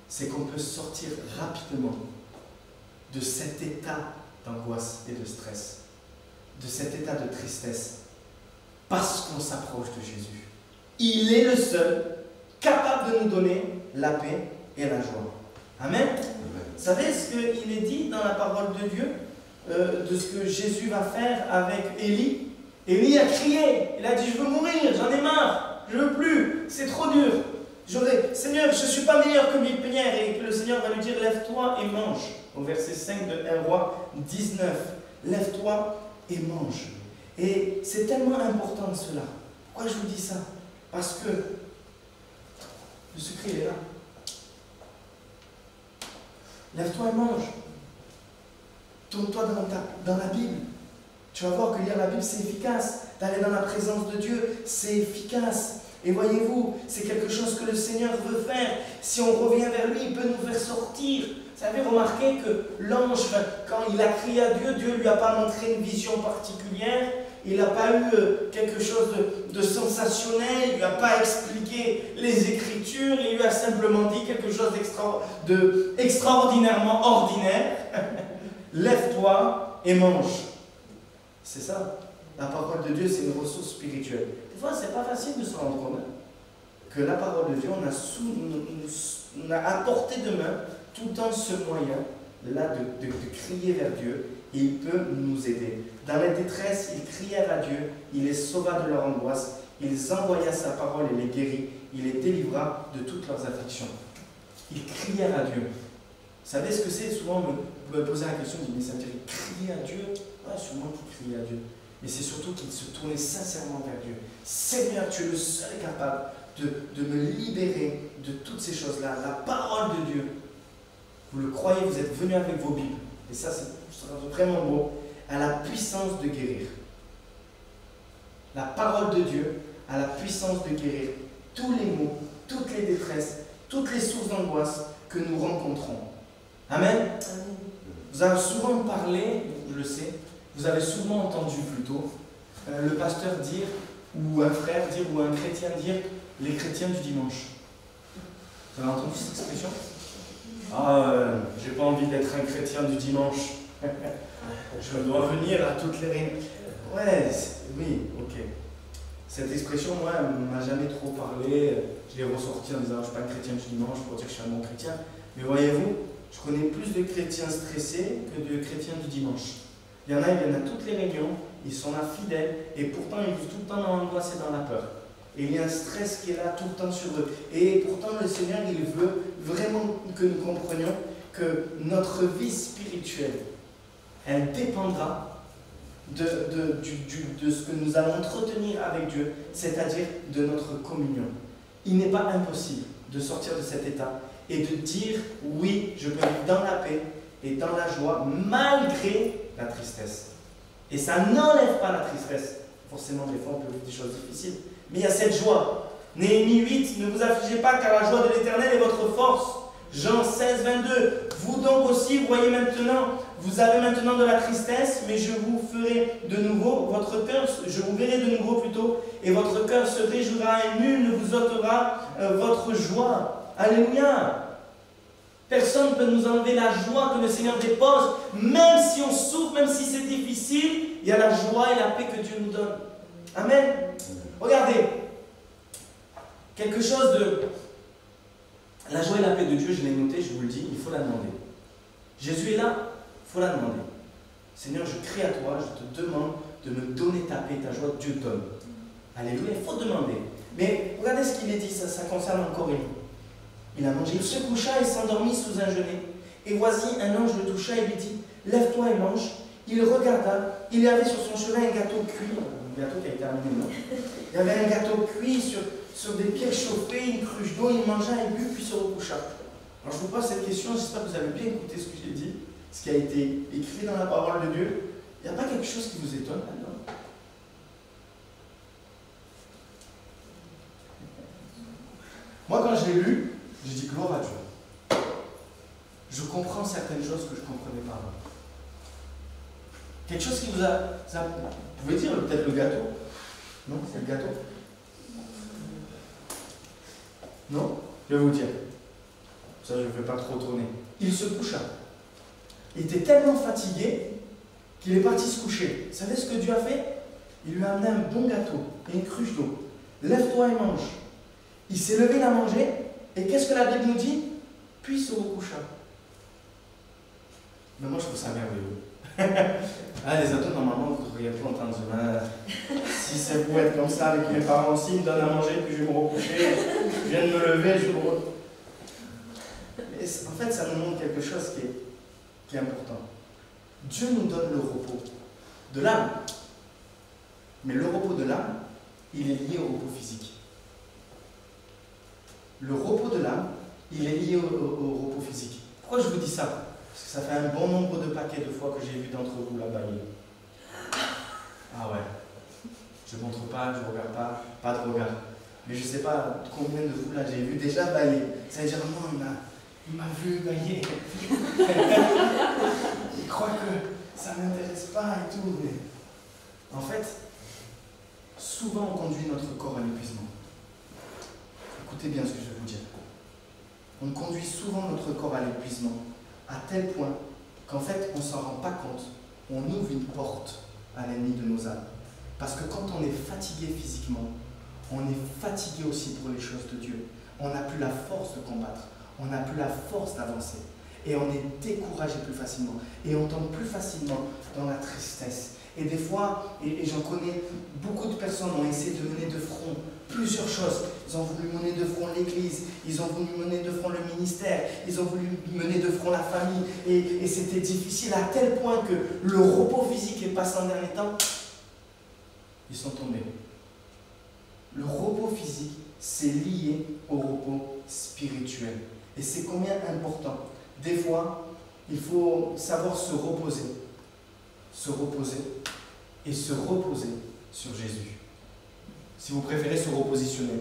C'est qu'on peut sortir rapidement de cet état d'angoisse et de stress, de cet état de tristesse, parce qu'on s'approche de Jésus. Il est le seul capable de nous donner la paix et la joie. Amen. Vous savez ce qu'il est dit dans la parole de Dieu, de ce que Jésus va faire avec Élie? Élie a crié, il a dit, je veux mourir, j'en ai marre, je ne veux plus, c'est trop dur. Seigneur, je ne suis pas meilleur que mes prières. Et que le Seigneur va lui dire, lève-toi et mange. Au verset 5 de 1 Roi 19. Lève-toi et mange. Et c'est tellement important cela. Pourquoi je vous dis ça? Parce que le secret, il est là. Lève-toi et mange. Tourne-toi dans la Bible. Tu vas voir que lire la Bible, c'est efficace. D'aller dans la présence de Dieu, c'est efficace. Et voyez-vous, c'est quelque chose que le Seigneur veut faire. Si on revient vers lui, il peut nous faire sortir. Vous avez remarqué que l'ange, quand il a crié à Dieu, Dieu ne lui a pas montré une vision particulière. Il n'a pas eu quelque chose de sensationnel. Il ne lui a pas expliqué les Écritures. Il lui a simplement dit quelque chose d'extraordinairement ordinaire. Lève-toi et mange. C'est ça. La parole de Dieu, c'est une ressource spirituelle. Des fois, c'est pas facile de se rendre compte que la parole de Dieu, on a à portée de main tout le temps ce moyen-là de crier vers Dieu et il peut nous aider. Dans la détresse, ils crièrent à Dieu, il les sauva de leur angoisse, il envoya sa parole et les guérit, il les délivra de toutes leurs afflictions. Ils crièrent à Dieu. Vous savez ce que c'est? Souvent, vous me posez la question, vous dites, mais ça veut dire crier à Dieu? Ouais, sûrement qu'ils criaient à Dieu. Mais c'est surtout qu'ils se tournaient sincèrement vers Dieu. Seigneur, tu es le seul capable de me libérer de toutes ces choses-là. La parole de Dieu. Vous le croyez, vous êtes venus avec vos Bibles. Et ça, c'est vraiment beau. A la puissance de guérir. La parole de Dieu a la puissance de guérir tous les maux, toutes les détresses, toutes les sources d'angoisse que nous rencontrons. Amen. Vous avez souvent parlé, je le sais, vous avez souvent entendu plutôt le pasteur dire, ou un frère dire, ou un chrétien dire, les chrétiens du dimanche. Vous avez entendu cette expression? Ah, j'ai pas envie d'être un chrétien du dimanche. Je dois venir à toutes les réunions. Ouais, oui, ok. Cette expression, moi, elle ne m'a jamais trop parlé. Je l'ai ressortie en disant, je ne suis pas un chrétien du dimanche pour dire que je suis un bon chrétien. Mais voyez-vous, je connais plus de chrétiens stressés que de chrétiens du dimanche. Il y en a, ils viennent à toutes les réunions, ils sont là fidèles, et pourtant ils vivent tout le temps dans l'angoisse et dans la peur. Et il y a un stress qui est là tout le temps sur eux. Et pourtant le Seigneur, il veut vraiment que nous comprenions que notre vie spirituelle, elle dépendra de ce que nous allons entretenir avec Dieu, c'est-à-dire de notre communion. Il n'est pas impossible de sortir de cet état et de dire oui, je peux vivre dans la paix et dans la joie malgré la tristesse. Et ça n'enlève pas la tristesse. Forcément, des fois, on peut vivre des choses difficiles. Mais il y a cette joie. Néhémie 8, ne vous affligez pas car la joie de l'Éternel est votre force. Jean 16, 22, vous donc aussi, vous voyez maintenant, vous avez maintenant de la tristesse, mais je vous ferai de nouveau, votre cœur, je vous verrai de nouveau plutôt, et votre cœur se réjouira et nul ne vous ôtera votre joie. Alléluia! Personne ne peut nous enlever la joie que le Seigneur dépose, même si on souffre, même si c'est difficile, il y a la joie et la paix que Dieu nous donne. Amen. Regardez, quelque chose de... La joie et la paix de Dieu, je l'ai noté, je vous le dis, il faut la demander. Jésus est là, il faut la demander. Seigneur, je crie à toi, je te demande de me donner ta paix, ta joie, Dieu donne. Alléluia, il faut demander. Mais regardez ce qu'il est dit, ça concerne encore Élie. Il a mangé, il se coucha et s'endormit sous un genêt. Et voici, un ange le toucha et lui dit, lève-toi et mange. Il regarda, il y avait sur son chemin un gâteau cuit, un gâteau qui a été amené, non? Il y avait un gâteau cuit sur des pierres chauffées, une cruche d'eau, il mangea et but, puis se recoucha. Alors je vous pose cette question, j'espère que vous avez bien écouté ce que j'ai dit, ce qui a été écrit dans la parole de Dieu. Il n'y a pas quelque chose qui vous étonne là-dedans? Moi, quand je l'ai lu, j'ai dit gloire à Dieu. Je comprends certaines choses que je ne comprenais pas avant. Quelque chose qui vous a... Vous pouvez dire peut-être le gâteau? Non, c'est le gâteau? Non? Je vais vous dire. Ça, je ne vais pas trop tourner. Il se coucha. Il était tellement fatigué qu'il est parti se coucher. Vous savez ce que Dieu a fait? Il lui a amené un bon gâteau et une cruche d'eau. Lève-toi et mange. Il s'est levé, il a mangé. Et qu'est-ce que la Bible nous dit? Puis il se recoucha. Mais moi, je trouve ça merveilleux. Ah, les ados, normalement, vous devriez plus entendre si ça pouvait être comme ça avec mes parents aussi, ils me donnent à manger, puis je vais me recoucher, je viens de me lever, je me recouche. Mais en fait, ça nous montre quelque chose qui est important. Dieu nous donne le repos de l'âme. Mais le repos de l'âme, il est lié au repos physique. Le repos de l'âme, il est lié au repos physique. Pourquoi je vous dis ça? Parce que ça fait un bon nombre de paquets de fois que j'ai vu d'entre vous là bailler. Ah ouais. Je ne montre pas, je ne regarde pas, pas de regard. Mais je ne sais pas combien de vous là j'ai vu déjà bailler. Ça veut dire, non, il m'a vu bailler. Il croit que ça ne m'intéresse pas et tout. Mais... En fait, souvent on conduit notre corps à l'épuisement. Écoutez bien ce que je vais vous dire. On conduit souvent notre corps à l'épuisement, à tel point qu'en fait, on ne s'en rend pas compte. On ouvre une porte à l'ennemi de nos âmes. Parce que quand on est fatigué physiquement, on est fatigué aussi pour les choses de Dieu. On n'a plus la force de combattre. On n'a plus la force d'avancer. Et on est découragé plus facilement. Et on tombe plus facilement dans la tristesse. Et des fois, et j'en connais, beaucoup de personnes ont essayé de mener de front plusieurs choses. Ils ont voulu mener de front l'Église, ils ont voulu mener de front le ministère, ils ont voulu mener de front la famille. Et c'était difficile à tel point que le repos physique est passé en dernier temps. Ils sont tombés. Le repos physique, c'est lié au repos spirituel. Et c'est combien important. Des fois, il faut savoir se reposer et se reposer sur Jésus. Si vous préférez se repositionner,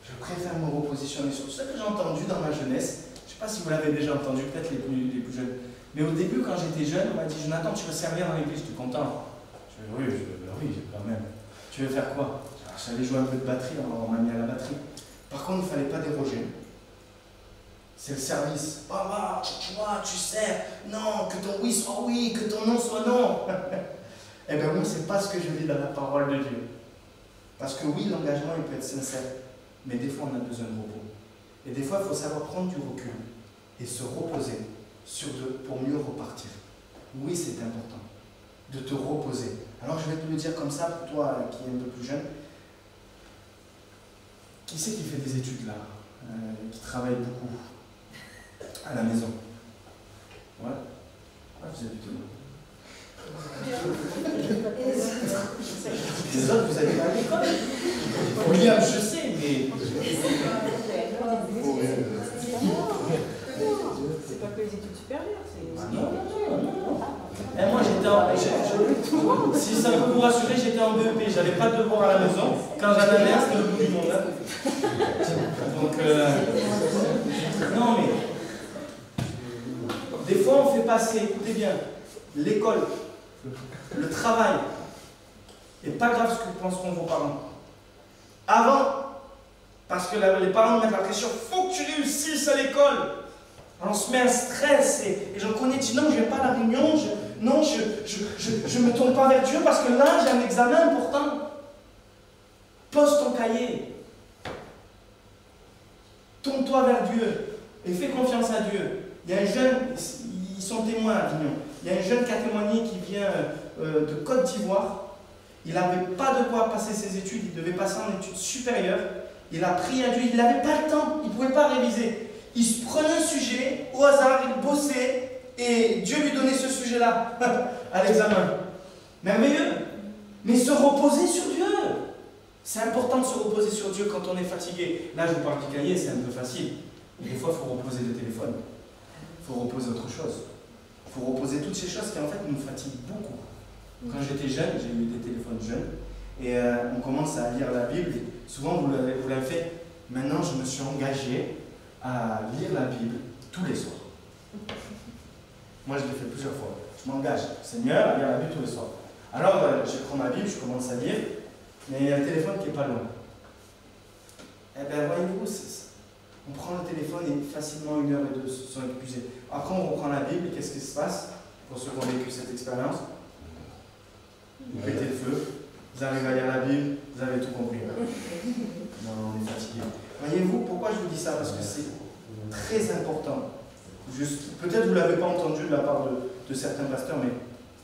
je préfère me repositionner sur ce que j'ai entendu dans ma jeunesse. Je ne sais pas si vous l'avez déjà entendu, peut-être les plus jeunes. Mais au début, quand j'étais jeune, on m'a dit « Jonathan, tu veux servir dans l'église, tu es content ?» Je dis « Oui, quand même. Tu veux faire quoi ?» Je savais jouer un peu de batterie, alors on m'a mis à la batterie. Par contre, il ne fallait pas déroger. C'est le service. « Ah, tu sers. Non, que ton oui soit oui, que ton non soit non. » Eh bien moi, ce n'est pas ce que je lis dans la parole de Dieu. Parce que oui, l'engagement, il peut être sincère. Mais des fois, on a besoin de repos. Et des fois, il faut savoir prendre du recul et se reposer sur Dieu pour mieux repartir. Oui, c'est important de te reposer. Alors, je vais te le dire comme ça pour toi qui es un peu plus jeune. Qui c'est qui fait des études là, qui travaille beaucoup à la maison? Ouais. Vous êtes plutôt là. Les autres, vous allez pas à l'école. William, je sais, mais.
C'est pas que les études supérieures, c'est.
Non. Et moi, j'étais en. Si ça peut vous rassurer, j'étais en BEP. J'avais pas de devoir à la maison. Quand j'en avais un, c'était le bout du monde. Donc. Non, mais. Des fois, on fait passer, écoutez bien, l'école, le travail, et pas grave ce que penseront vos parents. Avant, parce que les parents mettent la pression, faut que tu réussisses à l'école. Alors on se met un stress, et j'en connais, dis non, je ne vais pas à la réunion, je me tourne pas vers Dieu parce que là, j'ai un examen important. Pose ton cahier. Tourne-toi vers Dieu et fais confiance à Dieu. Il y a un jeune, ils sont témoins à Avignon. Il y a un jeune qui a témoigné qui vient de Côte d'Ivoire. Il n'avait pas de quoi passer ses études, il devait passer en études supérieures. Il a prié à Dieu, il n'avait pas le temps, il ne pouvait pas réviser. Il se prenait un sujet, au hasard, il bossait, et Dieu lui donnait ce sujet-là à l'examen. Merveilleux. Mais se reposer sur Dieu. C'est important de se reposer sur Dieu quand on est fatigué. Là, je vous parle du cahier, c'est un peu facile. Mais des fois, il faut reposer le téléphone. Il faut reposer autre chose. Il faut reposer toutes ces choses qui, en fait, nous fatiguent beaucoup. Quand j'étais jeune, j'ai eu des téléphones jeunes, et on commence à lire la Bible. Souvent, vous l'avez fait. Maintenant, je me suis engagé à lire la Bible tous les soirs. Moi, je l'ai fait plusieurs fois. Je m'engage, Seigneur, à lire la Bible tous les soirs. Alors, je prends ma Bible, je commence à lire, mais il y a un téléphone qui n'est pas loin. Eh bien, voyez-vous, on prend le téléphone et facilement 1 heure et 2 sont épuisés. Après, on reprend la Bible et qu'est-ce qui se passe? Pour ceux qui ont vécu cette expérience, vous mettez le feu, vous arrivez à lire la Bible, vous avez tout compris. Non, on est fatigué. Voyez-vous, pourquoi je vous dis ça? Parce que c'est très important. Peut-être vous ne l'avez pas entendu de la part de certains pasteurs, mais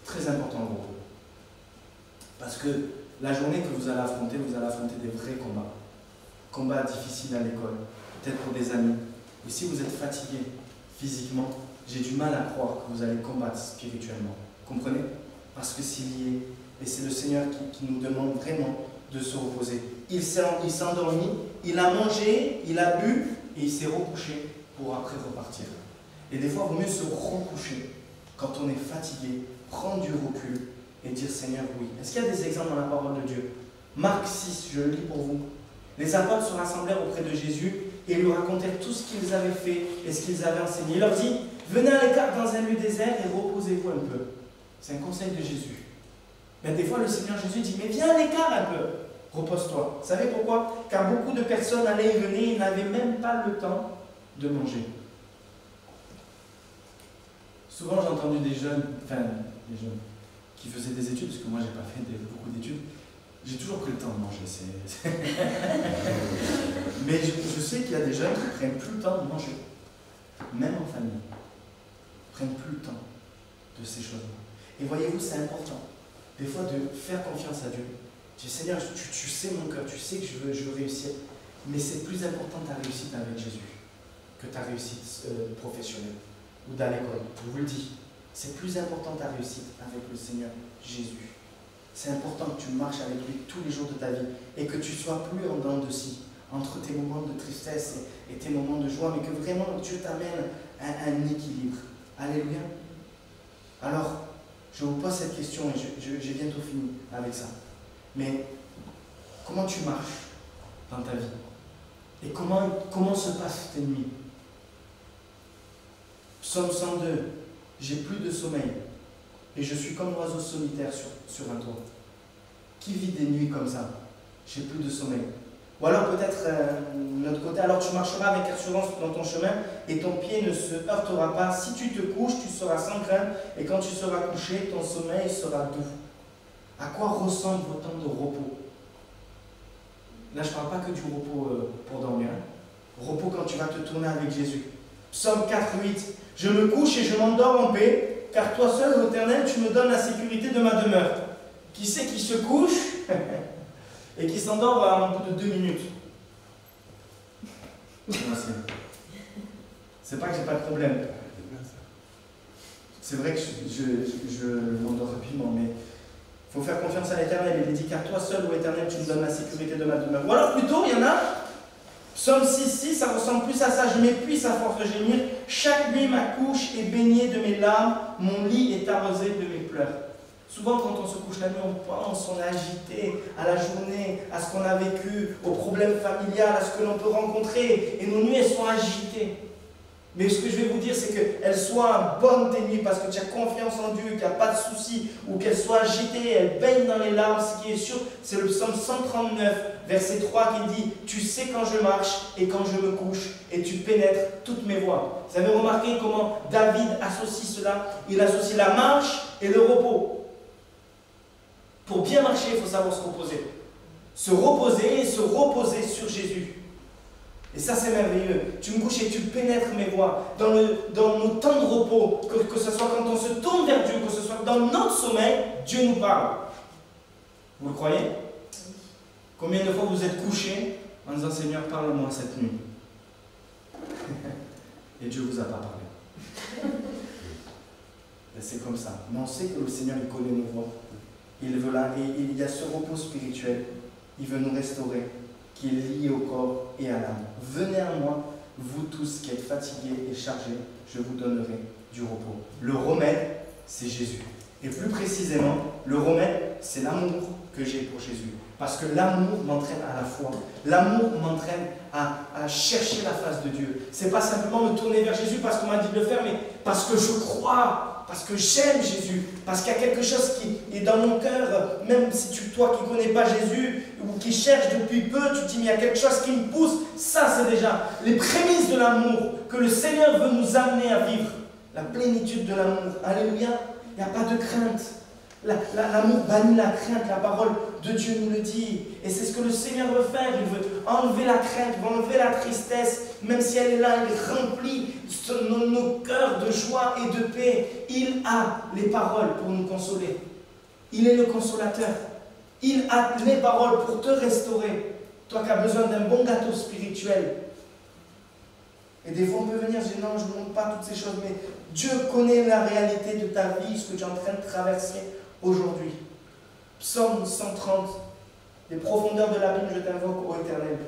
très important le repos. Parce que la journée que vous allez affronter des vrais combats. Combats difficiles à l'école, peut-être pour des amis. Et si vous êtes fatigué physiquement, j'ai du mal à croire que vous allez combattre spirituellement. Comprenez? Parce que c'est lié. Et c'est le Seigneur qui nous demande vraiment de se reposer. Il s'est endormi, il a mangé, il a bu, et il s'est recouché pour après repartir. Et des fois, il vaut mieux se recoucher quand on est fatigué, prendre du recul et dire Seigneur, oui. Est-ce qu'il y a des exemples dans la parole de Dieu? Marc 6, je le lis pour vous. Les apôtres se rassemblèrent auprès de Jésus et lui racontèrent tout ce qu'ils avaient fait et ce qu'ils avaient enseigné. Il leur dit, venez à l'écart dans un lieu désert et reposez-vous un peu. C'est un conseil de Jésus. Mais des fois, le Seigneur Jésus dit, mais viens à l'écart un peu, repose-toi. Vous savez pourquoi? Car beaucoup de personnes allaient et venaient et n'avaient même pas le temps de manger. Souvent, j'ai entendu des jeunes qui faisaient des études, parce que moi, je n'ai pas fait beaucoup d'études. J'ai toujours pris le temps de manger. Mais je sais qu'il y a des jeunes qui ne prennent plus le temps de manger, même en famille. prennent plus le temps de ces choses-là. Et voyez-vous, c'est important, des fois, de faire confiance à Dieu. Tu dis, Seigneur, tu sais mon cœur, tu sais que je veux réussir, mais c'est plus important ta réussite avec Jésus que ta réussite professionnelle ou dans l'école. Je vous le dis, c'est plus important ta réussite avec le Seigneur Jésus. C'est important que tu marches avec lui tous les jours de ta vie et que tu sois plus en dents de scie entre tes moments de tristesse et tes moments de joie, mais que vraiment Dieu t'amène à un équilibre. Alléluia. Alors, je vous pose cette question et j'ai bientôt fini avec ça. Mais comment tu marches dans ta vie? Et comment se passent tes nuits? Psaume 102, j'ai plus de sommeil et je suis comme l'oiseau solitaire sur un toit. Qui vit des nuits comme ça? J'ai plus de sommeil. Ou alors peut-être de l'autre côté, alors tu marcheras avec assurance dans ton chemin et ton pied ne se heurtera pas. Si tu te couches, tu seras sans crainte et quand tu seras couché, ton sommeil sera doux. À quoi ressemble vos temps de repos? Là, je ne parle pas que du repos pour dormir. Repos quand tu vas te tourner avec Jésus. Psaume 4, 8. Je me couche et je m'endors en paix, car toi seul, l'Éternel, tu me donnes la sécurité de ma demeure. Qui c'est qui se couche et qui s'endort à un bout de 2 minutes? C'est pas que j'ai pas de problème. C'est vrai que je m'endors rapidement, mais il faut faire confiance à l'Éternel. Il dit, car toi seul, ô Éternel, tu me donnes la sécurité de ma demeure. Ou alors plutôt, il y en a, Psaume 6, ça ressemble plus à ça. Je m'épuise à force de gémir. Chaque nuit, ma couche est baignée de mes larmes. Mon lit est arrosé de mes pleurs. Souvent, quand on se couche la nuit, on pense, on est agité à la journée, à ce qu'on a vécu, aux problèmes familiaux, à ce que l'on peut rencontrer. Et nos nuits, elles sont agitées. Mais ce que je vais vous dire, c'est qu'elles soient bonnes tes nuits parce que tu as confiance en Dieu, qu'il n'y a pas de souci, ou qu'elles soient agitées, elles baignent dans les larmes. Ce qui est sûr, c'est le psaume 139, verset 3 qui dit « Tu sais quand je marche et quand je me couche, et tu pénètres toutes mes voies. » Vous avez remarqué comment David associe cela? Il associe la marche et le repos. Pour bien marcher, il faut savoir se reposer. Se reposer et se reposer sur Jésus. Et ça, c'est merveilleux. Tu me couches et tu pénètres mes voies. Dans nos temps de repos, que ce soit quand on se tourne vers Dieu, que ce soit dans notre sommeil, Dieu nous parle. Vous le croyez? Combien de fois vous êtes couché en disant, Seigneur, parle-moi cette nuit? Et Dieu ne vous a pas parlé. C'est comme ça. Mais on sait que le Seigneur, il connaît nos voies. Il veut là, et il y a ce repos spirituel. Il veut nous restaurer, qui est lié au corps et à l'âme. Venez à moi, vous tous qui êtes fatigués et chargés, je vous donnerai du repos. Le remède, c'est Jésus. Et plus précisément, le remède, c'est l'amour que j'ai pour Jésus. Parce que l'amour m'entraîne à la foi. L'amour m'entraîne à chercher la face de Dieu. Ce n'est pas simplement me tourner vers Jésus parce qu'on m'a dit de le faire, mais parce que je crois, parce que j'aime Jésus, parce qu'il y a quelque chose qui est dans mon cœur, même si toi qui ne connais pas Jésus, ou qui cherche depuis peu, tu te dis, mais il y a quelque chose qui me pousse. Ça, c'est déjà les prémices de l'amour que le Seigneur veut nous amener à vivre. La plénitude de l'amour. Alléluia. Il n'y a pas de crainte. L'amour bannit la crainte, la parole de Dieu nous le dit. Et c'est ce que le Seigneur veut faire. Il veut enlever la crainte, il veut enlever la tristesse, même si elle est là, il remplit nos cœurs de joie et de paix. Il a les paroles pour nous consoler. Il est le consolateur. Il a les paroles pour te restaurer. Toi qui as besoin d'un bon gâteau spirituel. Et des fois on peut venir dire non, je ne montre pas toutes ces choses, mais Dieu connaît la réalité de ta vie, ce que tu es en train de traverser aujourd'hui. Psaume 130, des profondeurs de l'abîme, je t'invoque, ô Éternel.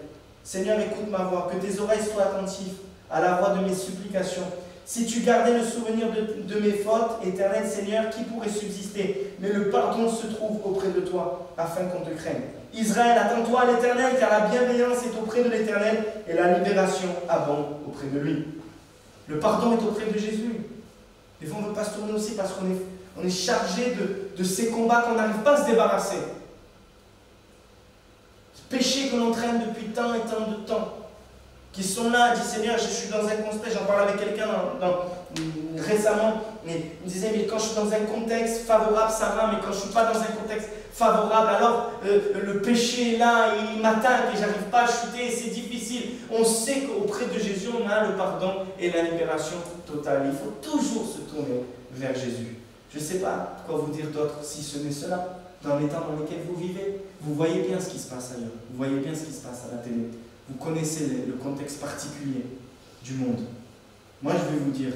Seigneur, écoute ma voix, que tes oreilles soient attentives à la voix de mes supplications. Si tu gardais le souvenir de mes fautes, Éternel Seigneur, qui pourrait subsister? Mais le pardon se trouve auprès de toi, afin qu'on te craigne. Israël, attends-toi à l'Éternel, car la bienveillance est auprès de l'Éternel, et la libération abonde auprès de lui. Le pardon est auprès de Jésus. Des fois, on ne veut pas se tourner aussi parce qu'on est chargé de ces combats qu'on n'arrive pas à se débarrasser. Ce péché que l'on traîne depuis tant et tant de temps, qui sont là, dit Seigneur, je suis dans un contexte, j'en parlais avec quelqu'un récemment, mais il me disait, mais quand je suis dans un contexte favorable, ça va, mais quand je ne suis pas dans un contexte favorable, alors le péché est là, il m'attaque et j'arrive pas à chuter, c'est difficile. On sait qu'auprès de Jésus, on a le pardon et la libération totale. Il faut toujours se tourner vers Jésus. Je ne sais pas quoi vous dire d'autre si ce n'est cela. Dans les temps dans lesquels vous vivez, vous voyez bien ce qui se passe ailleurs. Vous voyez bien ce qui se passe à la télé. Vous connaissez le contexte particulier du monde. Moi, je vais vous dire,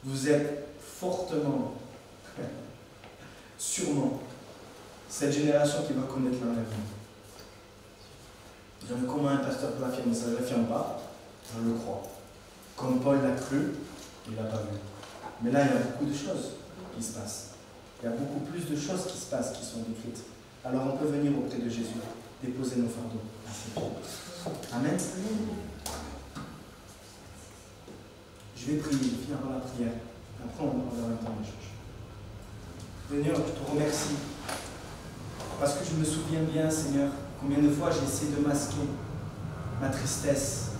vous êtes fortement, sûrement, cette génération qui va connaître l'enlèvement. Comment un pasteur peut l'affirmer? Ça ne l'affirme pas, je le crois. Comme Paul l'a cru, il ne l'a pas vu. Mais là, il y a beaucoup de choses qui se passent. Il y a beaucoup plus de choses qui se passent, qui sont décrites. Alors on peut venir auprès de Jésus, déposer nos fardeaux. Amen. Je vais prier, finir par la prière. Après, on va avoir un temps d'échange. Seigneur, je te remercie. Parce que je me souviens bien, Seigneur, combien de fois j'ai essayé de masquer ma tristesse,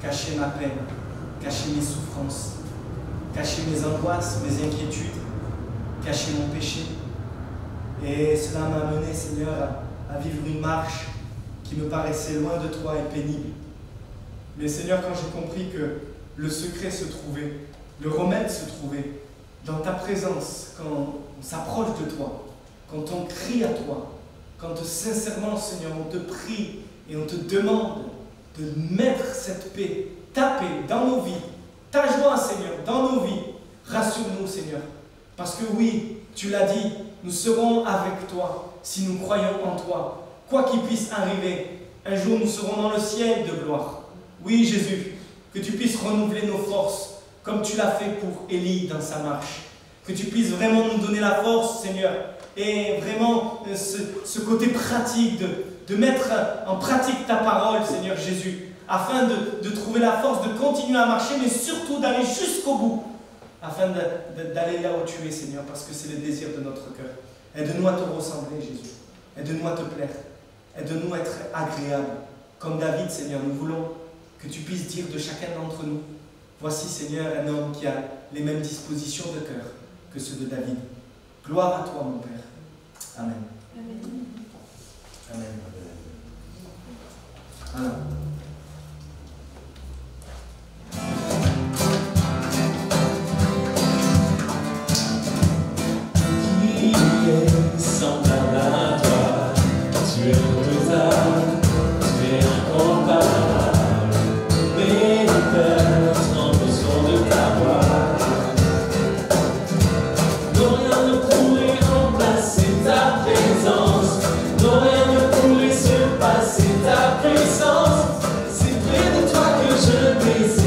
cacher ma peine, cacher mes souffrances, cacher mes angoisses, mes inquiétudes, cacher mon péché. Et cela m'a amené, Seigneur, à vivre une marche qui me paraissait loin de toi et pénible. Mais Seigneur, quand j'ai compris que le secret se trouvait, le remède se trouvait dans ta présence, quand on s'approche de toi, quand on crie à toi, quand sincèrement, Seigneur, on te prie et on te demande de mettre cette paix, ta paix dans nos vies, ta joie, Seigneur, dans nos vies, rassure-nous, Seigneur. Parce que oui, tu l'as dit, nous serons avec toi si nous croyons en toi. Quoi qu'il puisse arriver, un jour nous serons dans le ciel de gloire. Oui, Jésus, que tu puisses renouveler nos forces, comme tu l'as fait pour Élie dans sa marche. Que tu puisses vraiment nous donner la force, Seigneur, et vraiment ce côté pratique de mettre en pratique ta parole, Seigneur Jésus, afin de trouver la force de continuer à marcher, mais surtout d'aller jusqu'au bout, afin d'aller là où tu es, Seigneur, parce que c'est le désir de notre cœur. Aide-nous à te ressembler, Jésus. Aide-nous à te plaire. Aide-nous à être agréable. Comme David, Seigneur, nous voulons que tu puisses dire de chacun d'entre nous, voici, Seigneur, un homme qui a les mêmes dispositions de cœur que ceux de David. Gloire à toi, mon Père. Amen. Amen. Amen. Voilà.
Semblable à toi, tu es redoutable, tu es incomparable. Mes peurs tremblent au son de ta voix. Non, rien ne pourrait remplacer ta présence. Non, rien ne pourrait surpasser ta puissance. C'est près de toi que je désire.